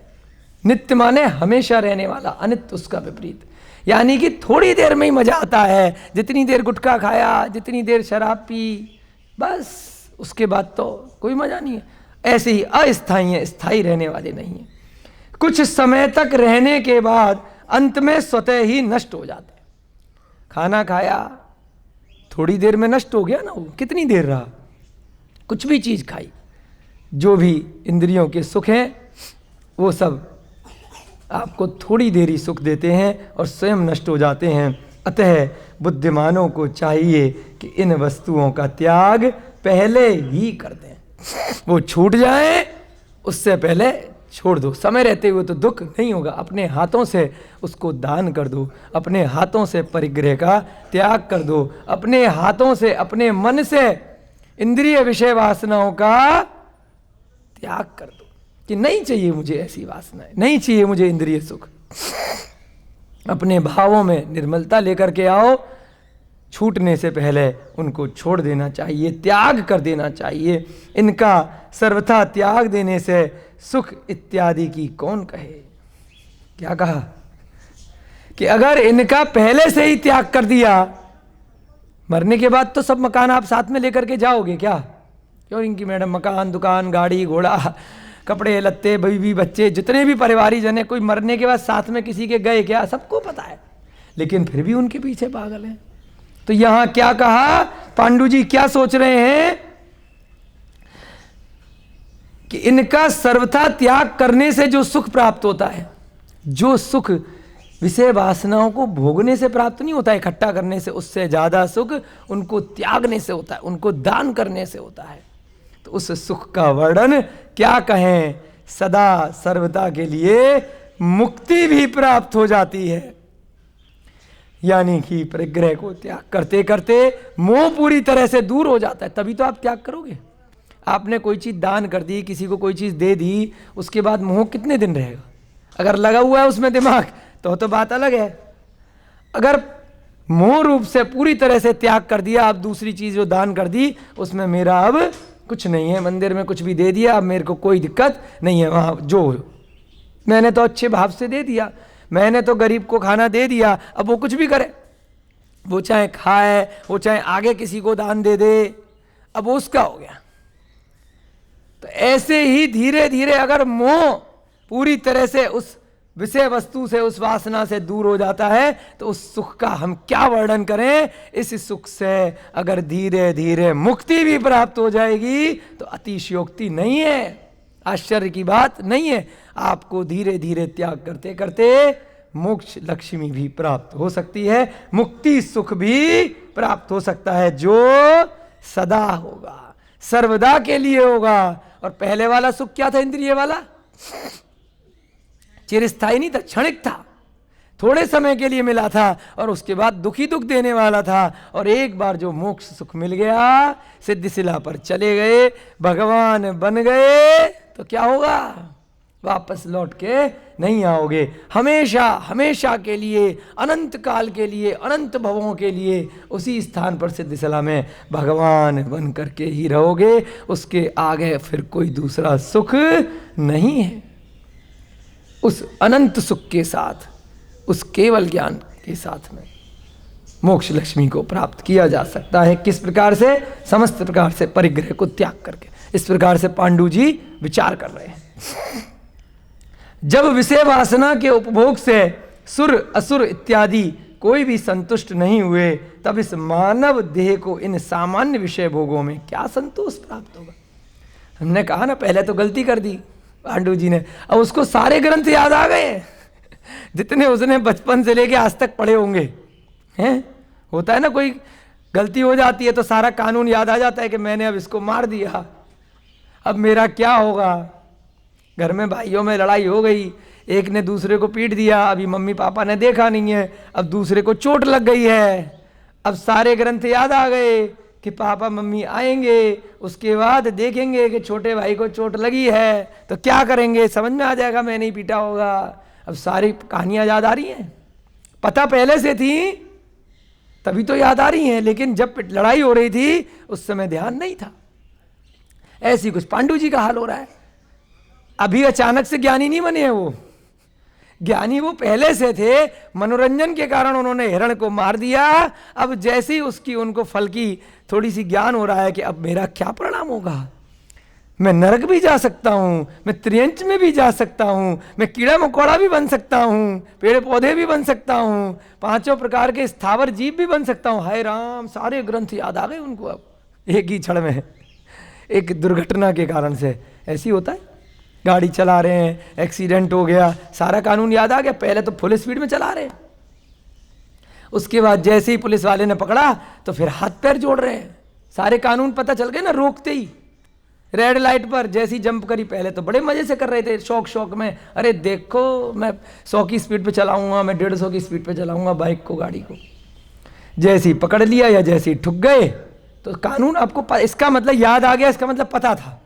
नित्य माने हमेशा रहने वाला, अनित्य उसका विपरीत। यानी कि थोड़ी देर में ही मजा आता है, जितनी देर गुटखा खाया, जितनी देर शराब पी, बस उसके बाद तो कोई मजा नहीं है। ऐसे ही अस्थायी है, स्थायी रहने वाले नहीं है। कुछ समय तक रहने के बाद अंत में स्वतः ही नष्ट हो जाते हैं। खाना खाया, थोड़ी देर में नष्ट हो गया ना, वो कितनी देर रहा। कुछ भी चीज खाई, जो भी इंद्रियों के सुख हैं वो सब आपको थोड़ी देर ही सुख देते हैं और स्वयं नष्ट हो जाते हैं। अतः बुद्धिमानों को चाहिए कि इन वस्तुओं का त्याग पहले ही कर दें। वो छूट जाए उससे पहले छोड़ दो। समय रहते हुए तो दुख नहीं होगा, अपने हाथों से उसको दान कर दो, अपने हाथों से परिग्रह का त्याग कर दो, अपने हाथों से, अपने मन से इंद्रिय विषय वासनाओं का त्याग कर दो कि नहीं चाहिए मुझे ऐसी वासनाएं, नहीं चाहिए मुझे इंद्रिय सुख। अपने भावों में निर्मलता लेकर के आओ। छूटने से पहले उनको छोड़ देना चाहिए, त्याग कर देना चाहिए। इनका सर्वथा त्याग देने से सुख इत्यादि की कौन कहे। क्या कहा कि अगर इनका पहले से ही त्याग कर दिया, मरने के बाद तो सब मकान आप साथ में लेकर के जाओगे क्या? क्यों इनकी मैडम, मकान, दुकान, गाड़ी घोड़ा, कपड़े लत्ते, बीवी बच्चे, जितने भी परिवारी जन है, कोई मरने के बाद साथ में किसी के गए क्या? सबको पता है, लेकिन फिर भी उनके पीछे पागल है। तो यहां क्या कहा पांडु जी, क्या सोच रहे हैं कि इनका सर्वथा त्याग करने से जो सुख प्राप्त होता है, जो सुख विषय वासनाओं को भोगने से प्राप्त नहीं होता है, इकट्ठा करने से, उससे ज्यादा सुख उनको त्यागने से होता है, उनको दान करने से होता है। तो उस सुख का वर्णन क्या कहें, सदा सर्वदा के लिए मुक्ति भी प्राप्त हो जाती है। यानी कि परिग्रह को त्याग करते करते मोह पूरी तरह से दूर हो जाता है, तभी तो आप त्याग करोगे। आपने कोई चीज दान कर दी, किसी को कोई चीज दे दी, उसके बाद मोह कितने दिन रहेगा? अगर लगा हुआ है उसमें दिमाग तो बात अलग है। अगर मोह रूप से पूरी तरह से त्याग कर दिया, आप दूसरी चीज जो दान कर दी उसमें मेरा अब कुछ नहीं है, मंदिर में कुछ भी दे दिया, अब मेरे को कोई दिक्कत नहीं है, वहां जो मैंने तो अच्छे भाव से दे दिया, मैंने तो गरीब को खाना दे दिया, अब वो कुछ भी करे, वो चाहे खाए, वो चाहे आगे किसी को दान दे दे, अब वो उसका हो गया। तो ऐसे ही धीरे धीरे अगर मोह पूरी तरह से उस विषय वस्तु से, उस वासना से दूर हो जाता है, तो उस सुख का हम क्या वर्णन करें। इस सुख से अगर धीरे धीरे मुक्ति भी प्राप्त हो जाएगी तो अतिशयोक्ति नहीं है, आश्चर्य की बात नहीं है। आपको धीरे धीरे त्याग करते करते मोक्ष लक्ष्मी भी प्राप्त हो सकती है, मुक्ति सुख भी प्राप्त हो सकता है, जो सदा होगा, सर्वदा के लिए होगा। और पहले वाला सुख क्या था, इंद्रिय वाला? चिरस्थायी नहीं था, क्षणिक था, थोड़े समय के लिए मिला था और उसके बाद दुखी दुख देने वाला था। और एक बार जो मोक्ष सुख मिल गया, सिद्धिशिला पर चले गए, भगवान बन गए, तो क्या होगा? वापस लौट के नहीं आओगे, हमेशा हमेशा के लिए, अनंत काल के लिए, अनंत भवों के लिए उसी स्थान पर सिद्धिशिला में भगवान बन करके ही रहोगे। उसके आगे फिर कोई दूसरा सुख नहीं है। उस अनंत सुख के साथ, उस केवल ज्ञान के साथ में मोक्ष लक्ष्मी को प्राप्त किया जा सकता है। किस प्रकार से? समस्त प्रकार से परिग्रह को त्याग करके। इस प्रकार से पांडु जी विचार कर रहे हैं। जब विषय वासना के उपभोग से सुर असुर इत्यादि कोई भी संतुष्ट नहीं हुए, तब इस मानव देह को इन सामान्य विषय भोगों में क्या संतोष प्राप्त होगा। हमने कहा ना, पहले तो गलती कर दी पांडु जी ने, अब उसको सारे ग्रंथ याद आ गए जितने उसने बचपन से लेके आज तक पढ़े होंगे हैं। होता है ना, कोई गलती हो जाती है तो सारा कानून याद आ जाता है कि मैंने अब इसको मार दिया, अब मेरा क्या होगा। घर में भाइयों में लड़ाई हो गई, एक ने दूसरे को पीट दिया, अभी मम्मी पापा ने देखा नहीं है, अब दूसरे को चोट लग गई है। अब सारे ग्रंथ याद आ गए कि पापा मम्मी आएंगे, उसके बाद देखेंगे कि छोटे भाई को चोट लगी है तो क्या करेंगे, समझ में आ जाएगा मैंने ही पीटा होगा। अब सारी कहानियां याद आ रही हैं, पता पहले से थी तभी तो याद आ रही हैं, लेकिन जब लड़ाई हो रही थी उस समय ध्यान नहीं था। ऐसी कुछ पांडु जी का हाल हो रहा है। अभी अचानक से ज्ञानी नहीं बने हैं वो, ज्ञानी वो पहले से थे, मनोरंजन के कारण उन्होंने हिरण को मार दिया। अब जैसे ही उसकी उनको फल की थोड़ी सी ज्ञान हो रहा है कि अब मेरा क्या परिणाम होगा, मैं नरक भी जा सकता हूं, मैं त्रियंच में भी जा सकता हूं, मैं कीड़ा मकोड़ा भी बन सकता हूं, पेड़ पौधे भी बन सकता हूं, 5 प्रकार के स्थावर जीव भी बन सकता हूं। हाय राम, सारे ग्रंथ याद आ गए उनको अब एक ही क्षण में, एक दुर्घटना के कारण से। ऐसी होता है, गाड़ी चला रहे हैं, एक्सीडेंट हो गया, सारा कानून याद आ गया, पहले तो फुल स्पीड में चला रहे हैं, उसके बाद जैसे ही पुलिस वाले ने पकड़ा तो फिर हाथ पैर जोड़ रहे हैं, सारे कानून पता चल गए ना। रोकते ही रेड लाइट पर जैसी जंप करी, पहले तो बड़े मजे से कर रहे थे, शौक में, अरे देखो मैं 100 की स्पीड पे चलाऊंगा, मैं 150 की स्पीड पे चलाऊंगा बाइक को, गाड़ी को। जैसे ही पकड़ लिया या जैसे ही ठुक गए तो कानून आपको इसका मतलब याद आ गया, इसका मतलब पता था।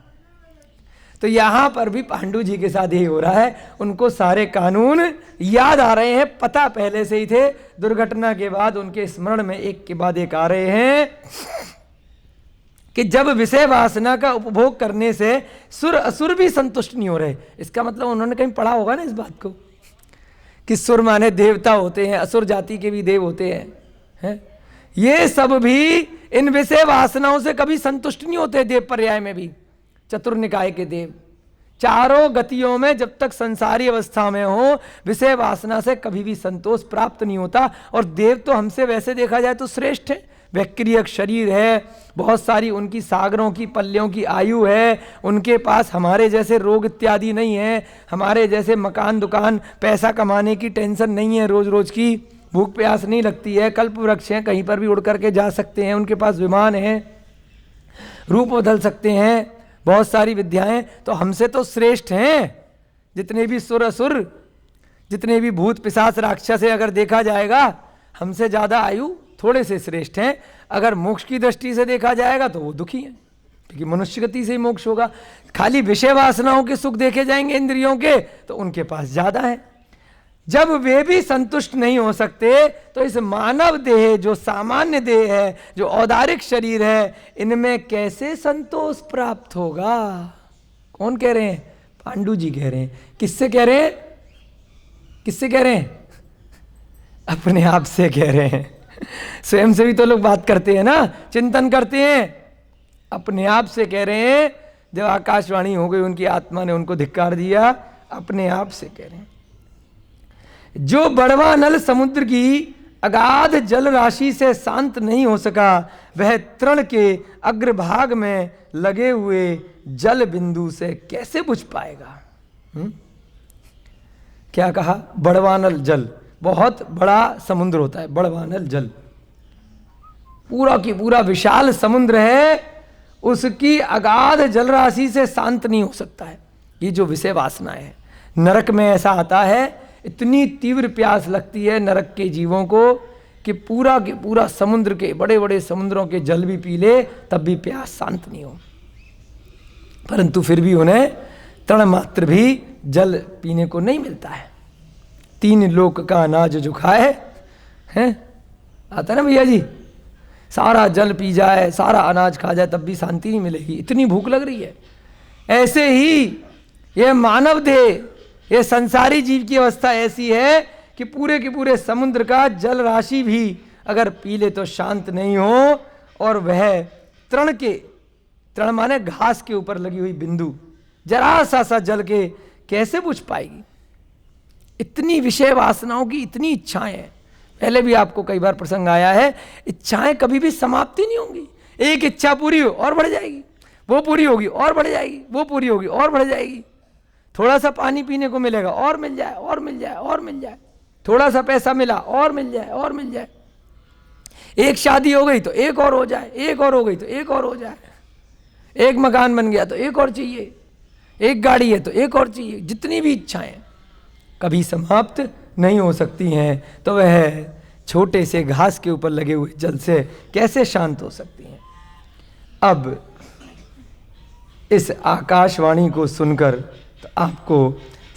तो यहां पर भी पांडु जी के साथ यही हो रहा है, उनको सारे कानून याद आ रहे हैं, पता पहले से ही थे, दुर्घटना के बाद उनके स्मरण में एक के बाद एक आ रहे हैं कि जब विषय वासना का उपभोग करने से सुर असुर भी संतुष्ट नहीं हो रहे। इसका मतलब उन्होंने कहीं पढ़ा होगा ना इस बात को कि सुर माने देवता होते हैं, असुर जाति के भी देव होते हैं, ये सब भी इन विषय वासनाओं से कभी संतुष्ट नहीं होते। देव पर्याय में भी चतुर्निकाय के देव चारों गतियों में जब तक संसारी अवस्था में हो, विषय वासना से कभी भी संतोष प्राप्त नहीं होता। और देव तो हमसे वैसे देखा जाए तो श्रेष्ठ है, वैक्रियक शरीर है, बहुत सारी उनकी सागरों की पल्लियों की आयु है, उनके पास हमारे जैसे रोग इत्यादि नहीं है, हमारे जैसे मकान दुकान पैसा कमाने की टेंशन नहीं है, रोज रोज की भूख प्यास नहीं लगती है, कल्प वृक्ष हैं, कहीं पर भी उड़ करके जा सकते हैं, उनके पास विमान है, रूप बदल सकते हैं, बहुत सारी विद्याएं, तो हमसे तो श्रेष्ठ हैं। जितने भी सुर असुर, जितने भी भूत पिशाच राक्षस है, अगर देखा जाएगा हमसे ज़्यादा आयु थोड़े से श्रेष्ठ हैं। अगर मोक्ष की दृष्टि से देखा जाएगा तो वो दुखी हैं, क्योंकि मनुष्य गति से ही मोक्ष होगा। खाली विषय वासनाओं के सुख देखे जाएंगे इंद्रियों के, तो उनके पास ज़्यादा है। जब वे भी संतुष्ट नहीं हो सकते तो इस मानव देह, जो सामान्य देह है, जो औदारिक शरीर है, इनमें कैसे संतोष प्राप्त होगा। कौन कह रहे हैं? पांडु जी कह रहे हैं। किससे कह रहे हैं? किससे कह रहे हैं? अपने आप से कह रहे हैं। स्वयं से भी तो लोग बात करते हैं ना, चिंतन करते हैं, अपने आप से कह रहे हैं। जब आकाशवाणी हो गई, उनकी आत्मा ने उनको धिक्कार दिया, अपने आप से कह रहे हैं। जो बड़वा नल समुद्र की अगाध जल राशि से शांत नहीं हो सका, वह तृण के अग्रभाग में लगे हुए जल बिंदु से कैसे बुझ पाएगा। क्या कहा? बड़वानल जल, बहुत बड़ा समुद्र होता है बड़वानल जल, पूरा की पूरा विशाल समुद्र है, उसकी अगाध जल राशि से शांत नहीं हो सकता है। ये जो विषय वासना है, नरक में ऐसा आता है, इतनी तीव्र प्यास लगती है नरक के जीवों को कि पूरा के पूरा समुद्र के, बड़े बड़े समुद्रों के जल भी पी ले तब भी प्यास शांत नहीं हो। परंतु फिर भी उन्हें तृण मात्र भी जल पीने को नहीं मिलता है। 3 लोक का अनाज जो खाए हैं, आता ना भैया जी, सारा जल पी जाए, सारा अनाज खा जाए, तब भी शांति नहीं मिलेगी, इतनी भूख लग रही है। ऐसे ही ये मानव देह, ये संसारी जीव की अवस्था ऐसी है कि पूरे के पूरे समुद्र का जल राशि भी अगर पी ले तो शांत नहीं हो, और वह तृण के, तृण माने घास के ऊपर लगी हुई बिंदु, जरा सा जल के कैसे बुझ पाएगी। इतनी विषय वासनाओं की इतनी इच्छाएं हैं। पहले भी आपको कई बार प्रसंग आया है, इच्छाएं कभी भी समाप्ति नहीं होंगी। एक इच्छा पूरी हो और बढ़ जाएगी, वो पूरी होगी और बढ़ जाएगी, वो पूरी होगी और बढ़ जाएगी। थोड़ा सा पानी पीने को मिलेगा और मिल जाए और मिल जाए और मिल जाए, थोड़ा सा पैसा मिला और मिल जाए और मिल जाए, एक शादी हो गई तो एक और हो जाए, एक और हो गई तो एक और हो जाए, एक मकान बन गया तो एक और चाहिए, एक गाड़ी है तो एक और चाहिए। जितनी भी इच्छाएं कभी समाप्त नहीं हो सकती हैं, तो वह छोटे से घास के ऊपर लगे हुए जल से कैसे शांत हो सकती हैं। अब इस आकाशवाणी को सुनकर तो आपको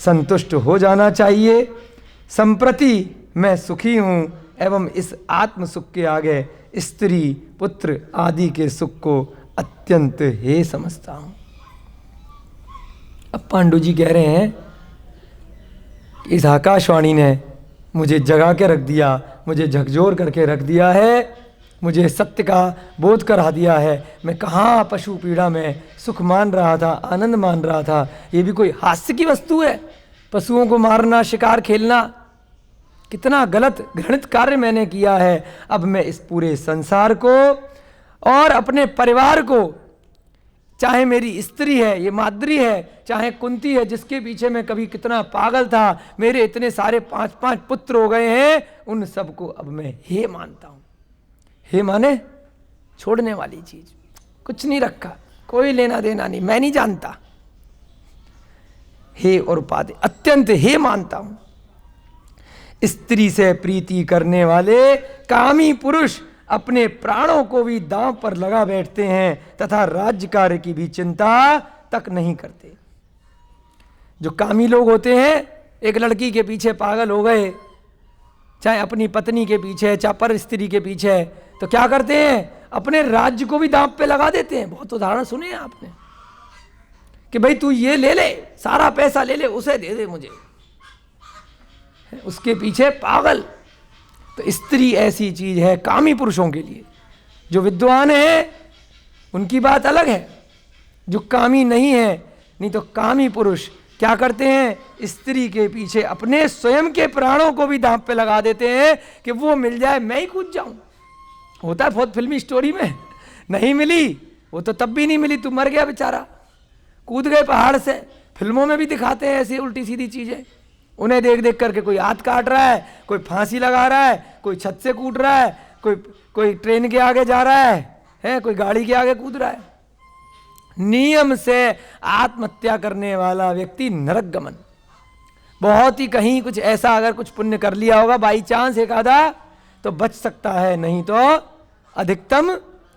संतुष्ट हो जाना चाहिए। संप्रति मैं सुखी हूँ एवं इस आत्म सुख के आगे स्त्री पुत्र आदि के सुख को अत्यंत हे समझता हूँ। अब पांडु जी कह रहे हैं कि इस आकाशवाणी ने मुझे जगा के रख दिया, मुझे झकझोर करके रख दिया है, मुझे सत्य का बोध करा दिया है। मैं कहाँ पशु पीड़ा में सुख मान रहा था, आनंद मान रहा था। ये भी कोई हास्य की वस्तु है? पशुओं को मारना, शिकार खेलना, कितना गलत घृणित कार्य मैंने किया है। अब मैं इस पूरे संसार को और अपने परिवार को, चाहे मेरी स्त्री है, ये माद्री है, चाहे कुंती है जिसके पीछे मैं कभी कितना पागल था, मेरे इतने सारे 5-5 पुत्र हो गए हैं, उन सबको अब मैं हे मानता हूं। हे माने छोड़ने वाली चीज, कुछ नहीं रखा, कोई लेना देना नहीं, मैं नहीं जानता। हे और उपाधि अत्यंत हे मानता हूं। स्त्री से प्रीति करने वाले कामी पुरुष अपने प्राणों को भी दांव पर लगा बैठते हैं तथा राज्य कार्य की भी चिंता तक नहीं करते। जो कामी लोग होते हैं, एक लड़की के पीछे पागल हो गए, चाहे अपनी पत्नी के पीछे, चाहे पर स्त्री के पीछे, तो क्या करते हैं? अपने राज्य को भी दांव पे लगा देते हैं। बहुत उदाहरण सुने हैं आपने कि भाई तू ये ले ले, सारा पैसा ले ले, उसे दे दे मुझे, उसके पीछे पागल। तो स्त्री ऐसी चीज है कामी पुरुषों के लिए। जो विद्वान है उनकी बात अलग है, जो कामी नहीं है, नहीं तो कामी पुरुष क्या करते हैं? स्त्री के पीछे अपने स्वयं के प्राणों को भी दांव पे लगा देते हैं कि वो मिल जाए मैं ही कूद जाऊं। होता है बहुत फिल्मी स्टोरी में, नहीं मिली वो तो तब भी नहीं मिली, तू मर गया बेचारा, कूद गए पहाड़ से। फिल्मों में भी दिखाते हैं ऐसी उल्टी सीधी चीजें। उन्हें देख देख करके कोई हाथ काट रहा है, कोई फांसी लगा रहा है, कोई छत से कूद रहा है, कोई ट्रेन के आगे जा रहा है, कोई गाड़ी के आगे कूद रहा है। नियम से आत्महत्या करने वाला व्यक्ति नरक गमन। बहुत ही कहीं कुछ ऐसा अगर कुछ पुण्य कर लिया होगा बाई चांस एक आधा, तो बच सकता है, नहीं तो अधिकतम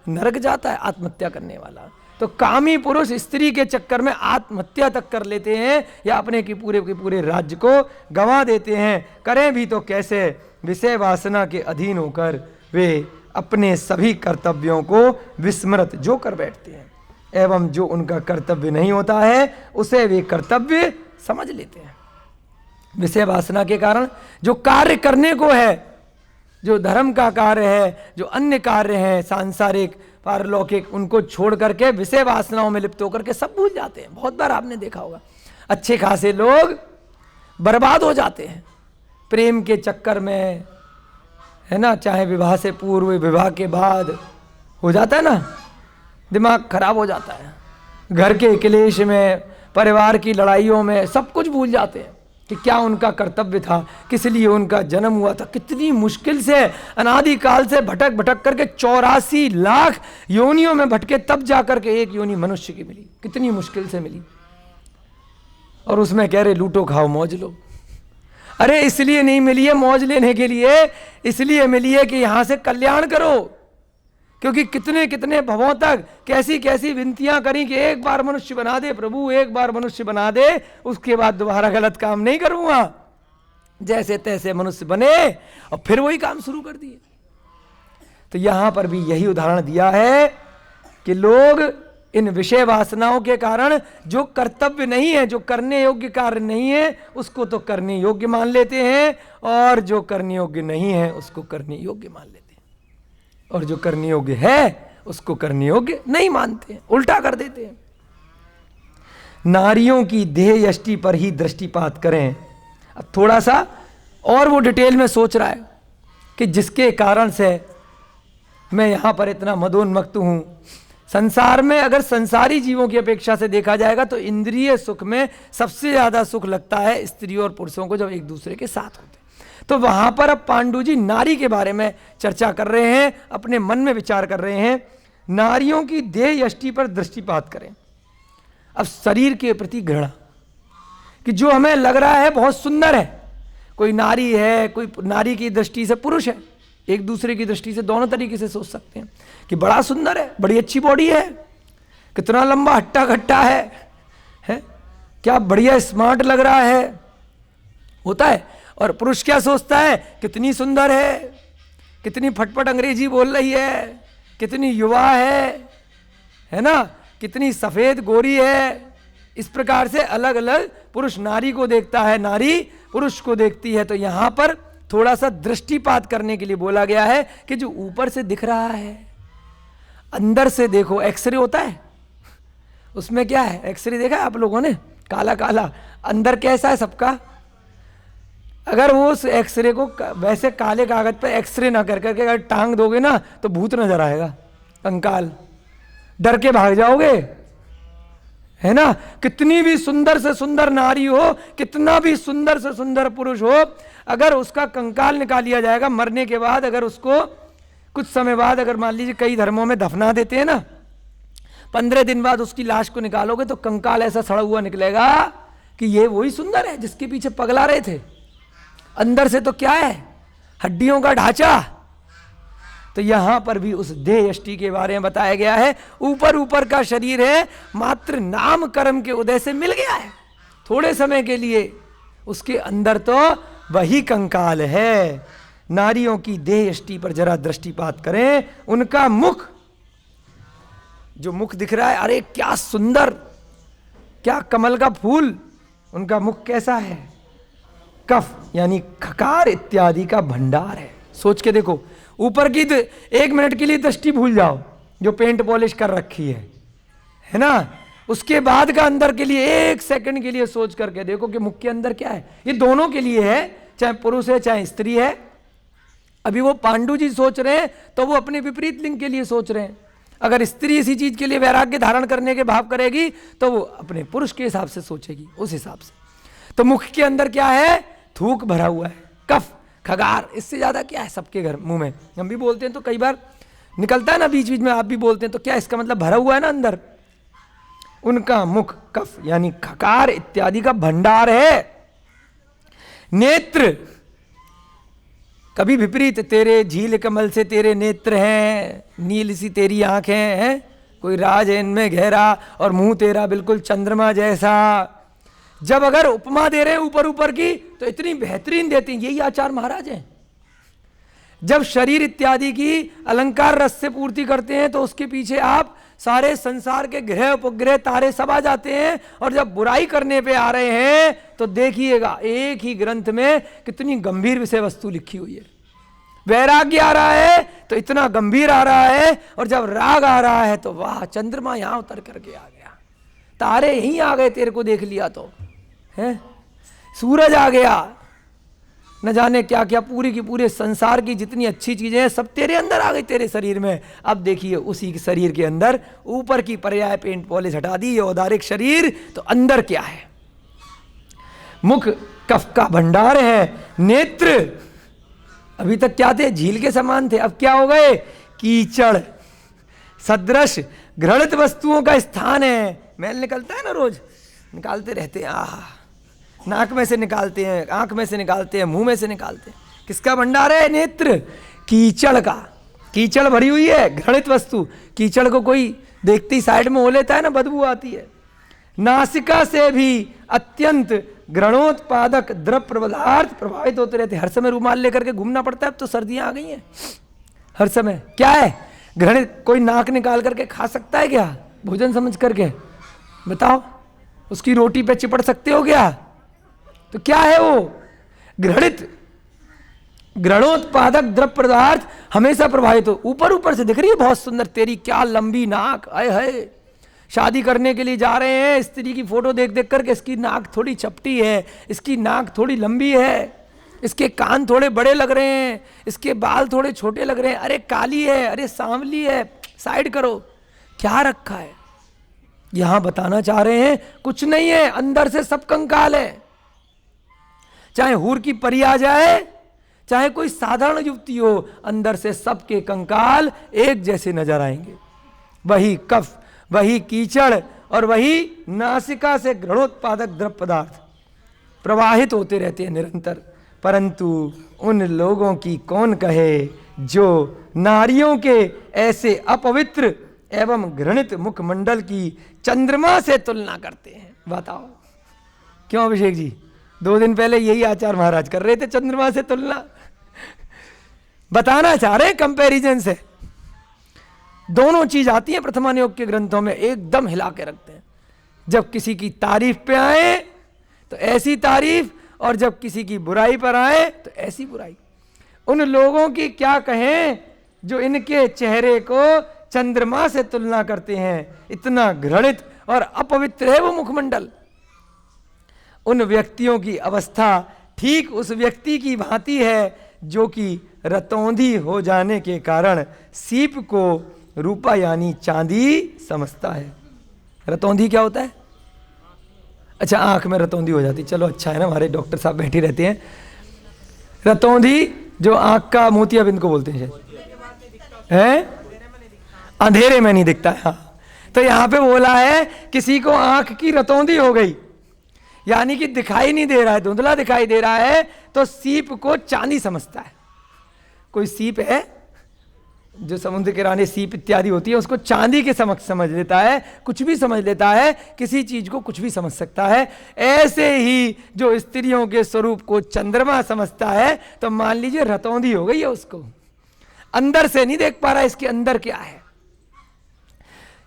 नरक जाता है आत्महत्या करने वाला। तो कामी पुरुष स्त्री के चक्कर में आत्महत्या तक कर लेते हैं या अपने के पूरे राज्य को गंवा देते हैं। करें भी तो कैसे? विषय वासना के अधीन होकर वे अपने सभी कर्तव्यों को विस्मृत जो कर बैठते हैं, एवं जो उनका कर्तव्य नहीं होता है उसे वे कर्तव्य समझ लेते हैं। विषय वासना के कारण जो कार्य करने को है, जो धर्म का कार्य है, जो अन्य कार्य है सांसारिक पारलौकिक, उनको छोड़ करके विषय वासनाओं में लिप्त होकर के सब भूल जाते हैं। बहुत बार आपने देखा होगा अच्छे खासे लोग बर्बाद हो जाते हैं प्रेम के चक्कर में, है ना। चाहे विवाह से पूर्व, विवाह के बाद हो जाता है ना, दिमाग खराब हो जाता है। घर के क्लेश में, परिवार की लड़ाइयों में सब कुछ भूल जाते हैं कि क्या उनका कर्तव्य था, किस लिए उनका जन्म हुआ था। कितनी मुश्किल से अनादिकाल से भटक भटक करके 84 लाख योनियों में भटके, तब जाकर के एक योनि मनुष्य की मिली। कितनी मुश्किल से मिली, और उसमें कह रहे लूटो खाओ मौज लो। अरे इसलिए नहीं मिली है मौज लेने के लिए, इसलिए मिली है कि यहां से कल्याण करो। क्योंकि कितने कितने भवों तक कैसी कैसी विनतियां करी कि एक बार मनुष्य बना दे प्रभु, एक बार मनुष्य बना दे, उसके बाद दोबारा गलत काम नहीं करूंगा। जैसे तैसे मनुष्य बने और फिर वही काम शुरू कर दिए। तो यहां पर भी यही उदाहरण दिया है कि लोग इन विषय वासनाओं के कारण जो कर्तव्य नहीं है, जो करने योग्य कार्य नहीं है, उसको तो करने योग्य मान लेते हैं, और जो करने योग्य नहीं है उसको करने योग्य मान लेते हैं, और जो करने योग्य है उसको करने योग्य नहीं मानते हैं, उल्टा कर देते हैं। नारियों की देह यष्टि पर ही दृष्टिपात करें। अब थोड़ा सा और वो डिटेल में सोच रहा है कि जिसके कारण से मैं यहाँ पर इतना मदोन्मत्त हूँ। संसार में अगर संसारी जीवों की अपेक्षा से देखा जाएगा तो इंद्रिय सुख में सबसे ज़्यादा सुख लगता है स्त्री और पुरुषों को जब एक दूसरे के साथ होते। तो वहाँ पर अब पांडु जी नारी के बारे में चर्चा कर रहे हैं, अपने मन में विचार कर रहे हैं। नारियों की देह यष्टि पर दृष्टिपात करें। अब शरीर के प्रति घृणा कि जो हमें लग रहा है बहुत सुंदर है, कोई नारी है, कोई नारी की दृष्टि से पुरुष है, एक दूसरे की दृष्टि से दोनों तरीके से सोच सकते हैं कि बड़ा सुंदर है, बड़ी अच्छी बॉडी है, कितना लंबा हट्टा खट्टा है, क्या बढ़िया स्मार्ट लग रहा है, होता है। और पुरुष क्या सोचता है, कितनी सुंदर है, कितनी फटफट अंग्रेजी बोल रही है, कितनी युवा है ना, कितनी सफेद गोरी है। इस प्रकार से अलग अलग पुरुष नारी को देखता है, नारी पुरुष को देखती है। तो यहां पर थोड़ा सा दृष्टिपात करने के लिए बोला गया है कि जो ऊपर से दिख रहा है अंदर से देखो। एक्सरे होता है, उसमें क्या है, एक्सरे देखा है आप लोगों ने, काला काला, अंदर कैसा है सबका। अगर वो उस एक्सरे को वैसे काले कागज पर एक्सरे ना कर करके अगर टांग दोगे ना तो भूत नजर आएगा, कंकाल, डर के भाग जाओगे, है ना। कितनी भी सुंदर से सुंदर नारी हो, कितना भी सुंदर से सुंदर पुरुष हो, अगर उसका कंकाल निकाल लिया जाएगा मरने के बाद, अगर उसको कुछ समय बाद, अगर मान लीजिए कई धर्मों में दफना देते हैं ना, 15 दिन बाद उसकी लाश को निकालोगे तो कंकाल ऐसा सड़ा हुआ निकलेगा कि ये वही सुंदर है जिसके पीछे पगला रहे थे। अंदर से तो क्या है, हड्डियों का ढांचा। तो यहां पर भी उस देह यष्टि के बारे में बताया गया है। ऊपर ऊपर का शरीर है, मात्र नाम कर्म के उदय से मिल गया है थोड़े समय के लिए, उसके अंदर तो वही कंकाल है। नारियों की देह यष्टि पर जरा दृष्टिपात करें। उनका मुख, जो मुख दिख रहा है, अरे क्या सुंदर, क्या कमल का फूल, उनका मुख कैसा है, कफ यानी खकार इत्यादि का भंडार है। सोच के देखो, ऊपर की 1 मिनट के लिए दृष्टि भूल जाओ जो पेंट पॉलिश कर रखी है ना, उसके बाद का अंदर के लिए 1 सेकंड के लिए सोच करके देखो कि मुख के अंदर क्या है। ये दोनों के लिए है, चाहे पुरुष है चाहे स्त्री है। अभी वो पांडु जी सोच रहे हैं तो वो अपने विपरीत लिंग के लिए सोच रहे हैं। अगर स्त्री इसी चीज के लिए वैराग्य धारण करने के भाव करेगी तो वो अपने पुरुष के हिसाब से सोचेगी, उस हिसाब से। तो मुख के अंदर क्या है, थूक भरा हुआ है, कफ, खगार, इससे ज्यादा क्या है सबके घर मुंह में। हम भी बोलते हैं तो कई बार निकलता है ना बीच बीच में, आप भी बोलते हैं, तो क्या इसका मतलब भरा हुआ है ना अंदर। उनका मुख कफ यानी खकार इत्यादि का भंडार है। नेत्र, कभी विपरीत, तेरे झील कमल से तेरे नेत्र हैं, नील सी तेरी आंखें हैं, कोई राज है इनमें गहरा, और मुंह तेरा बिल्कुल चंद्रमा जैसा। जब अगर उपमा दे रहे हैं ऊपर ऊपर की तो इतनी बेहतरीन देते हैं, यही आचार्य महाराज हैं। जब शरीर इत्यादि की अलंकार रस से पूर्ति करते हैं तो उसके पीछे आप सारे संसार के ग्रह उपग्रह तारे सब आ जाते हैं। और जब बुराई करने पे आ रहे हैं तो देखिएगा एक ही ग्रंथ में कितनी गंभीर विषय वस्तु लिखी हुई है। वैराग्य आ रहा है तो इतना गंभीर आ रहा है, और जब राग आ रहा है तो वाह, चंद्रमा यहां उतर करके आ गया, तारे यहीं आ गए, तेरे को देख लिया तो है, सूरज आ गया, न जाने क्या क्या, पूरी की पूरे संसार की जितनी अच्छी चीजें हैं सब तेरे अंदर आ गई, तेरे शरीर में। अब देखिए उसी के शरीर के अंदर ऊपर की पर्याय पेंट पॉलिश हटा दी, ये औदारिक शरीर, तो अंदर क्या है। मुख कफ का भंडार है। नेत्र अभी तक क्या थे, झील के समान थे, अब क्या हो गए, कीचड़ सदृश घृणित वस्तुओं का स्थान है। मैल निकलता है ना, रोज निकालते रहते हैं, नाक में से निकालते हैं, आंख में से निकालते हैं, मुंह में से निकालते हैं। किसका भंडार है, नेत्र, कीचड़ का। कीचड़ भरी हुई है, घृणित वस्तु। कीचड़ को कोई देखते ही साइड में हो लेता है ना, बदबू आती है। नासिका से भी अत्यंत घृणोत्पादक द्रव्य पदार्थ प्रभावित होते रहते हैं। हर समय रुमाल लेकर के घूमना पड़ता है, अब तो सर्दियां आ गई हैं, हर समय क्या है घृणित। कोई नाक निकाल करके खा सकता है क्या, भोजन समझ करके, बताओ, उसकी रोटी पे चिपट सकते हो क्या। तो क्या है वो, घृणित घृणोत्पादक द्रव्य पदार्थ हमेशा प्रभावित हो। ऊपर ऊपर से दिख रही है बहुत सुंदर, तेरी क्या लंबी नाक, आए है। शादी करने के लिए जा रहे हैं, स्त्री की फोटो देख देख करके इसकी नाक थोड़ी चपटी है, इसकी नाक थोड़ी लंबी है, इसके कान थोड़े बड़े लग रहे हैं, इसके बाल थोड़े छोटे लग रहे हैं, अरे काली है, अरे सांवली है, साइड करो, क्या रखा है। यहां बताना चाह रहे हैं कुछ नहीं है, अंदर से सब कंकाल है। चाहे हूर की परी आ जाए, चाहे कोई साधारण युवती हो, अंदर से सबके कंकाल एक जैसे नजर आएंगे। वही कफ, वही कीचड़ और वही नासिका से घृणोत्पादक द्रव पदार्थ प्रवाहित होते रहते हैं निरंतर। परंतु उन लोगों की कौन कहे जो नारियों के ऐसे अपवित्र एवं घृणित मुखमंडल की चंद्रमा से तुलना करते हैं। बताओ क्यों अभिषेक जी, 2 दिन पहले यही आचार्य महाराज कर रहे थे, चंद्रमा से तुलना बताना चाह रहे हैं। कंपैरिजन से दोनों चीज आती है प्रथमान योग के ग्रंथों में, एकदम हिला के रखते हैं। जब किसी की तारीफ पे आए तो ऐसी तारीफ, और जब किसी की बुराई पर आए तो ऐसी बुराई। उन लोगों की क्या कहें जो इनके चेहरे को चंद्रमा से तुलना करते हैं। इतना घृणित और अपवित्र है वो मुखमंडल। उन व्यक्तियों की अवस्था ठीक उस व्यक्ति की भांति है जो कि रतौंधी हो जाने के कारण सीप को रूपा यानी चांदी समझता है। रतौंधी क्या होता है? अच्छा, आंख में रतौंधी हो जाती, चलो अच्छा है ना, हमारे डॉक्टर साहब बैठे रहते हैं। रतौंधी जो आंख का मोतियाबिंद को बोलते हैं, अंधेरे में नहीं दिखता है। हाँ, तो यहां पे बोला है किसी को आंख की रतौंधी हो गई, यानी कि दिखाई नहीं दे रहा है, धुंधला दिखाई दे रहा है, तो सीप को चांदी समझता है। कोई सीप है जो समुद्र के किनारे सीप इत्यादि होती है, उसको चांदी के समक्ष समझ लेता है, कुछ भी समझ लेता है, किसी चीज को कुछ भी समझ सकता है। ऐसे ही जो स्त्रियों के स्वरूप को चंद्रमा समझता है, तो मान लीजिए रतौंधी हो गई है, उसको अंदर से नहीं देख पा रहा इसके अंदर क्या है।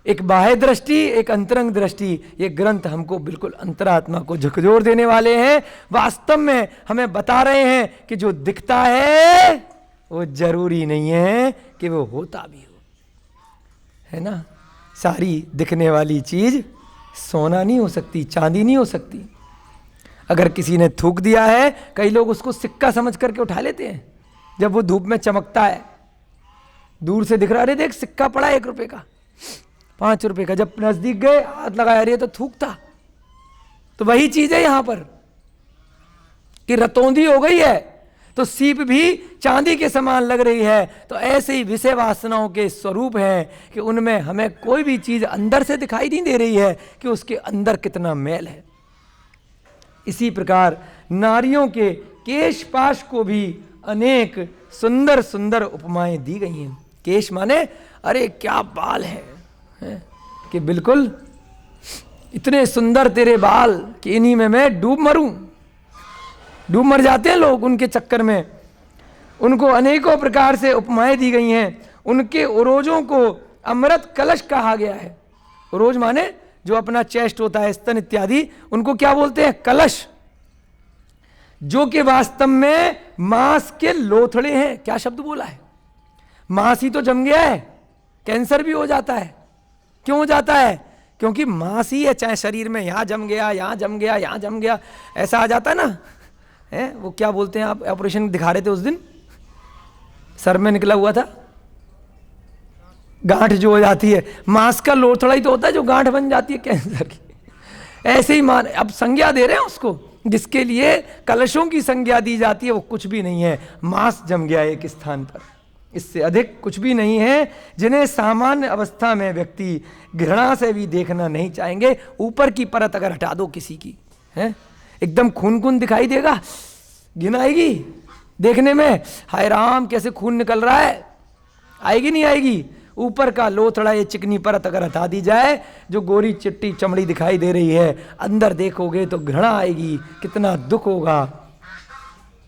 एक बाह्य दृष्टि, एक अंतरंग दृष्टि, ये ग्रंथ हमको बिल्कुल अंतरात्मा को झकझोर देने वाले हैं। वास्तव में हमें बता रहे हैं कि जो दिखता है वो जरूरी नहीं है कि वो होता भी हो, है ना। सारी दिखने वाली चीज सोना नहीं हो सकती, चांदी नहीं हो सकती। अगर किसी ने थूक दिया है, कई लोग उसको सिक्का समझ करके उठा लेते हैं जब वो धूप में चमकता है, दूर से दिख रहा, अरे देख सिक्का पड़ा 1 रुपए का, 5 रुपए का। जब नजदीक गए, हाथ लगाया, अरे तो थूक था। तो वही चीज है यहां पर कि रतौंधी हो गई है तो सीप भी चांदी के समान लग रही है। तो ऐसे ही विषय वासनाओं के स्वरूप हैं कि उनमें हमें कोई भी चीज अंदर से दिखाई नहीं दे रही है कि उसके अंदर कितना मैल है। इसी प्रकार नारियों के केश पाश को भी अनेक सुंदर सुंदर उपमाएं दी गई हैं। केश माने अरे क्या बाल है कि बिल्कुल इतने सुंदर तेरे बाल कि इन्हीं में मैं डूब मर जाते हैं लोग उनके चक्कर में। उनको अनेकों प्रकार से उपमाएं दी गई हैं। उनके उरोजों को अमृत कलश कहा गया है। उरोज माने जो अपना चेस्ट होता है, स्तन इत्यादि, उनको क्या बोलते हैं? कलश, जो कि वास्तव में मांस के लोथड़े हैं। क्या शब्द बोला है? मांस ही तो जम गया है, कैंसर भी हो जाता है। क्यों हो जाता है? क्योंकि मांस ही है, चाहे शरीर में यहां जम गया, यहां जम गया, यहां जम गया, ऐसा आ जाता है ना। है वो क्या बोलते हैं, आप ऑपरेशन दिखा रहे थे उस दिन, सर में निकला हुआ था गांठ जो हो जाती है, मांस का लोथड़ा ही तो होता है जो गांठ बन जाती है कैंसर की। ऐसे ही मान अब संज्ञा दे रहे हैं उसको, जिसके लिए कलशों की संज्ञा दी जाती है, वो कुछ भी नहीं है, मांस जम गया एक स्थान पर, इससे अधिक कुछ भी नहीं है, जिन्हें सामान्य अवस्था में व्यक्ति घृणा से भी देखना नहीं चाहेंगे। ऊपर की परत अगर हटा दो किसी की, है एकदम खून खून दिखाई देगा, घिन आएगी देखने में, हाय राम कैसे खून निकल रहा है, आएगी नहीं आएगी। ऊपर का लोथड़ा, ये चिकनी परत अगर हटा दी जाए, जो गोरी चिट्टी चमड़ी दिखाई दे रही है, अंदर देखोगे तो घृणा आएगी, कितना दुख होगा।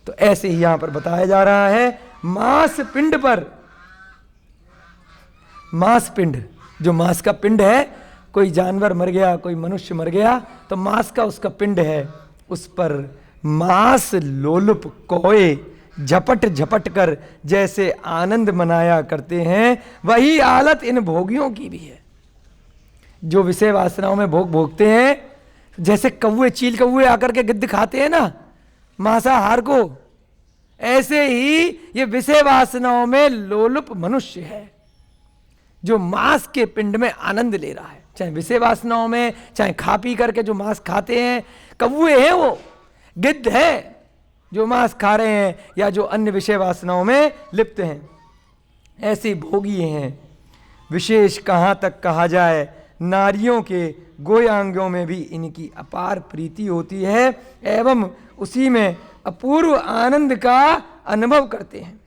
तो ऐसे ही यहां पर बताया जा रहा है, मांस पिंड पर, मांस पिंड, जो मांस का पिंड है, कोई जानवर मर गया, कोई मनुष्य मर गया, तो मांस का उसका पिंड है, उस पर मांस लोलुप कोए झपट झपट कर जैसे आनंद मनाया करते हैं, वही हालत इन भोगियों की भी है। जो विषय वासनाओं में भोग भोगते हैं, जैसे कौवे, चील कौवे आकर के गिद्ध खाते हैं ना मांसाहार को, ऐसे ही ये विषय वासनाओं में लोलुप मनुष्य है जो मांस के पिंड में आनंद ले रहा है, चाहे विषय वासनाओं में, चाहे खा पी करके जो मांस खाते हैं, कौवे हैं वो, गिद्ध है जो मांस खा रहे हैं या जो अन्य विषय वासनाओं में लिप्त हैं, ऐसे भोगी हैं। विशेष कहाँ तक कहा जाए, नारियों के गोयांगों में भी इनकी अपार प्रीति होती है एवं उसी में अपूर्व आनंद का अनुभव करते हैं।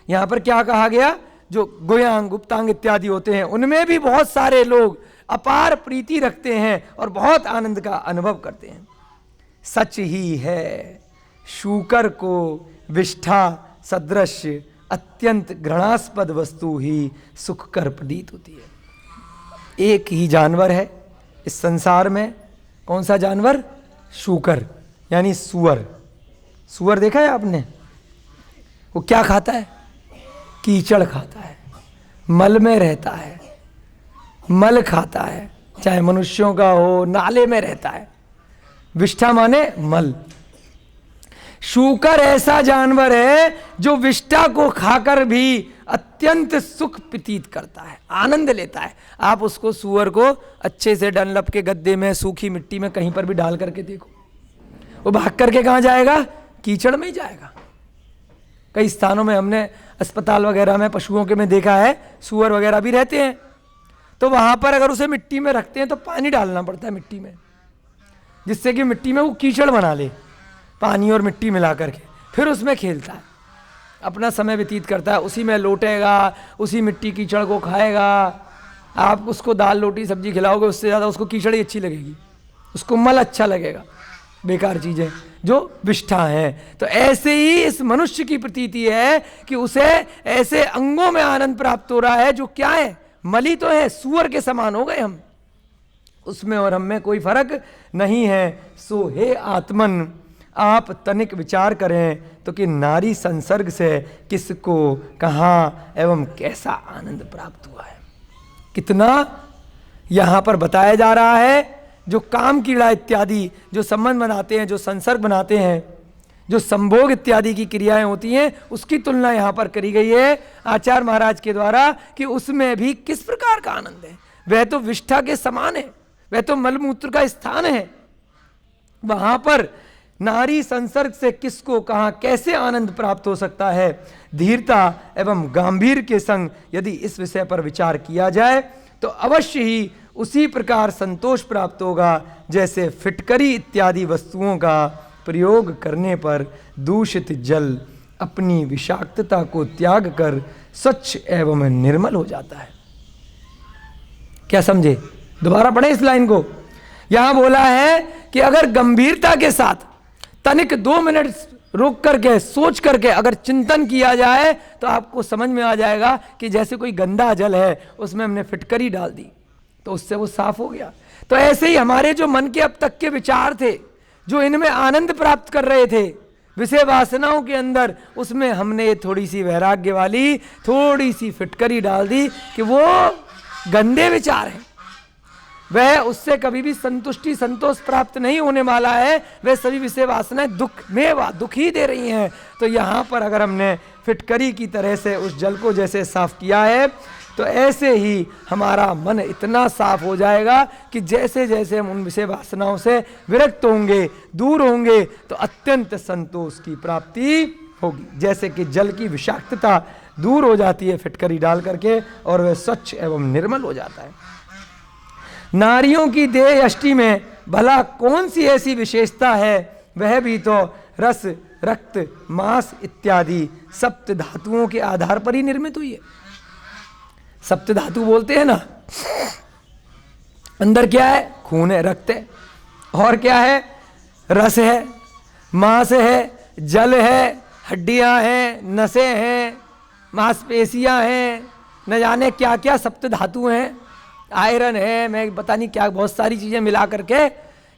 यहां पर क्या कहा गया, जो गोयांग, गुप्तांग इत्यादि होते हैं उनमें भी बहुत सारे लोग अपार प्रीति रखते हैं और बहुत आनंद का अनुभव करते हैं। सच ही है, शूकर को विष्ठा सदृश अत्यंत घृणास्पद वस्तु ही सुखकर प्रतीत होती है। एक ही जानवर है इस संसार में, कौन सा जानवर? शूकर, यानी सुअर। सुअर देखा है आपने? वो क्या खाता है? कीचड़ खाता है, मल में रहता है, मल खाता है, चाहे मनुष्यों का हो, नाले में रहता है। विष्ठा माने मल। शूकर ऐसा जानवर है जो विष्ठा को खाकर भी अत्यंत सुख प्रतीत करता है, आनंद लेता है। आप उसको, सुअर को अच्छे से डनलप के गद्दे में, सूखी मिट्टी में कहीं पर भी डाल करके देखो, वो भाग करके कहाँ जाएगा? कीचड़ में ही जाएगा। कई स्थानों में हमने अस्पताल वगैरह में, पशुओं के में देखा है, सुअर वगैरह भी रहते हैं, तो वहां पर अगर उसे मिट्टी में रखते हैं तो पानी डालना पड़ता है मिट्टी में, जिससे कि मिट्टी में वो कीचड़ बना ले, पानी और मिट्टी मिला करके, फिर उसमें खेलता है, अपना समय व्यतीत करता है, उसी में लौटेगा, उसी मिट्टी कीचड़ को खाएगा। आप उसको दाल रोटी सब्जी खिलाओगे, उससे ज़्यादा उसको कीचड़ ही अच्छी लगेगी, उसको मल अच्छा लगेगा, बेकार चीज़ें जो विष्ठा है। तो ऐसे ही इस मनुष्य की प्रतीति है कि उसे ऐसे अंगों में आनंद प्राप्त हो रहा है जो क्या है? मली तो है, सुअर के समान हो गए हम, उसमें और हम में कोई फर्क नहीं है। सो हे आत्मन, आप तनिक विचार करें तो कि नारी संसर्ग से किसको, कहाँ एवं कैसा आनंद प्राप्त हुआ है। कितना यहाँ पर बताया जा रहा है। जो काम कीड़ा इत्यादि जो संबंध बनाते हैं, जो संसर्ग बनाते हैं, जो संभोग इत्यादि की क्रियाएं होती हैं, उसकी तुलना यहाँ पर करी गई है आचार्य महाराज के द्वारा कि उसमें भी किस प्रकार का आनंद है। वह तो विष्ठा के समान है, वह तो मलमूत्र का स्थान है, वहां पर नारी संसर्ग से किसको, कहां, कैसे आनंद प्राप्त हो सकता है। धीरता एवं गंभीर के संग यदि इस विषय पर विचार किया जाए तो अवश्य ही उसी प्रकार संतोष प्राप्त होगा जैसे फिटकरी इत्यादि वस्तुओं का प्रयोग करने पर दूषित जल अपनी विषाक्तता को त्याग कर स्वच्छ एवं निर्मल हो जाता है। क्या समझे? दोबारा पढ़े इस लाइन को। यहां बोला है कि अगर गंभीरता के साथ तनिक 2 मिनट रुक करके, सोच करके अगर चिंतन किया जाए तो आपको समझ में आ जाएगा कि जैसे कोई गंदा जल है, उसमें हमने फिटकरी डाल दी तो उससे वो साफ हो गया। तो ऐसे ही हमारे जो मन के अब तक के विचार थे, जो इनमें आनंद प्राप्त कर रहे थे विषय वासनाओं के अंदर, उसमें हमने थोड़ी सी वैराग्य वाली थोड़ी सी फिटकरी डाल दी कि वो गंदे विचार हैं, वह उससे कभी भी संतुष्टि, संतोष प्राप्त नहीं होने वाला है। वह सभी विषय वासनाएं दुख ही दे रही हैं। तो यहाँ पर अगर हमने फिटकरी की तरह से उस जल को जैसे साफ किया है, तो ऐसे ही हमारा मन इतना साफ हो जाएगा कि जैसे जैसे हम उन विषय वासनाओं से विरक्त होंगे, दूर होंगे, तो अत्यंत संतोष की प्राप्ति होगी। जैसे कि जल की विषाक्तता दूर हो जाती है फिटकरी डाल करके, और वह स्वच्छ एवं निर्मल हो जाता है। नारियों की देह यष्टि में भला कौन सी ऐसी विशेषता है? वह भी तो रस, रक्त, मांस इत्यादि सप्त धातुओं के आधार पर ही निर्मित हुई है। सप्त धातु बोलते हैं ना, अंदर क्या है? खून है, रक्त है, और क्या है? रस है, मांस है, जल है, हड्डियां हैं, नसें हैं, मांसपेशियां हैं, न जाने क्या क्या सप्त धातु हैं, आयरन है, मैं पता नहीं क्या, बहुत सारी चीजें मिला करके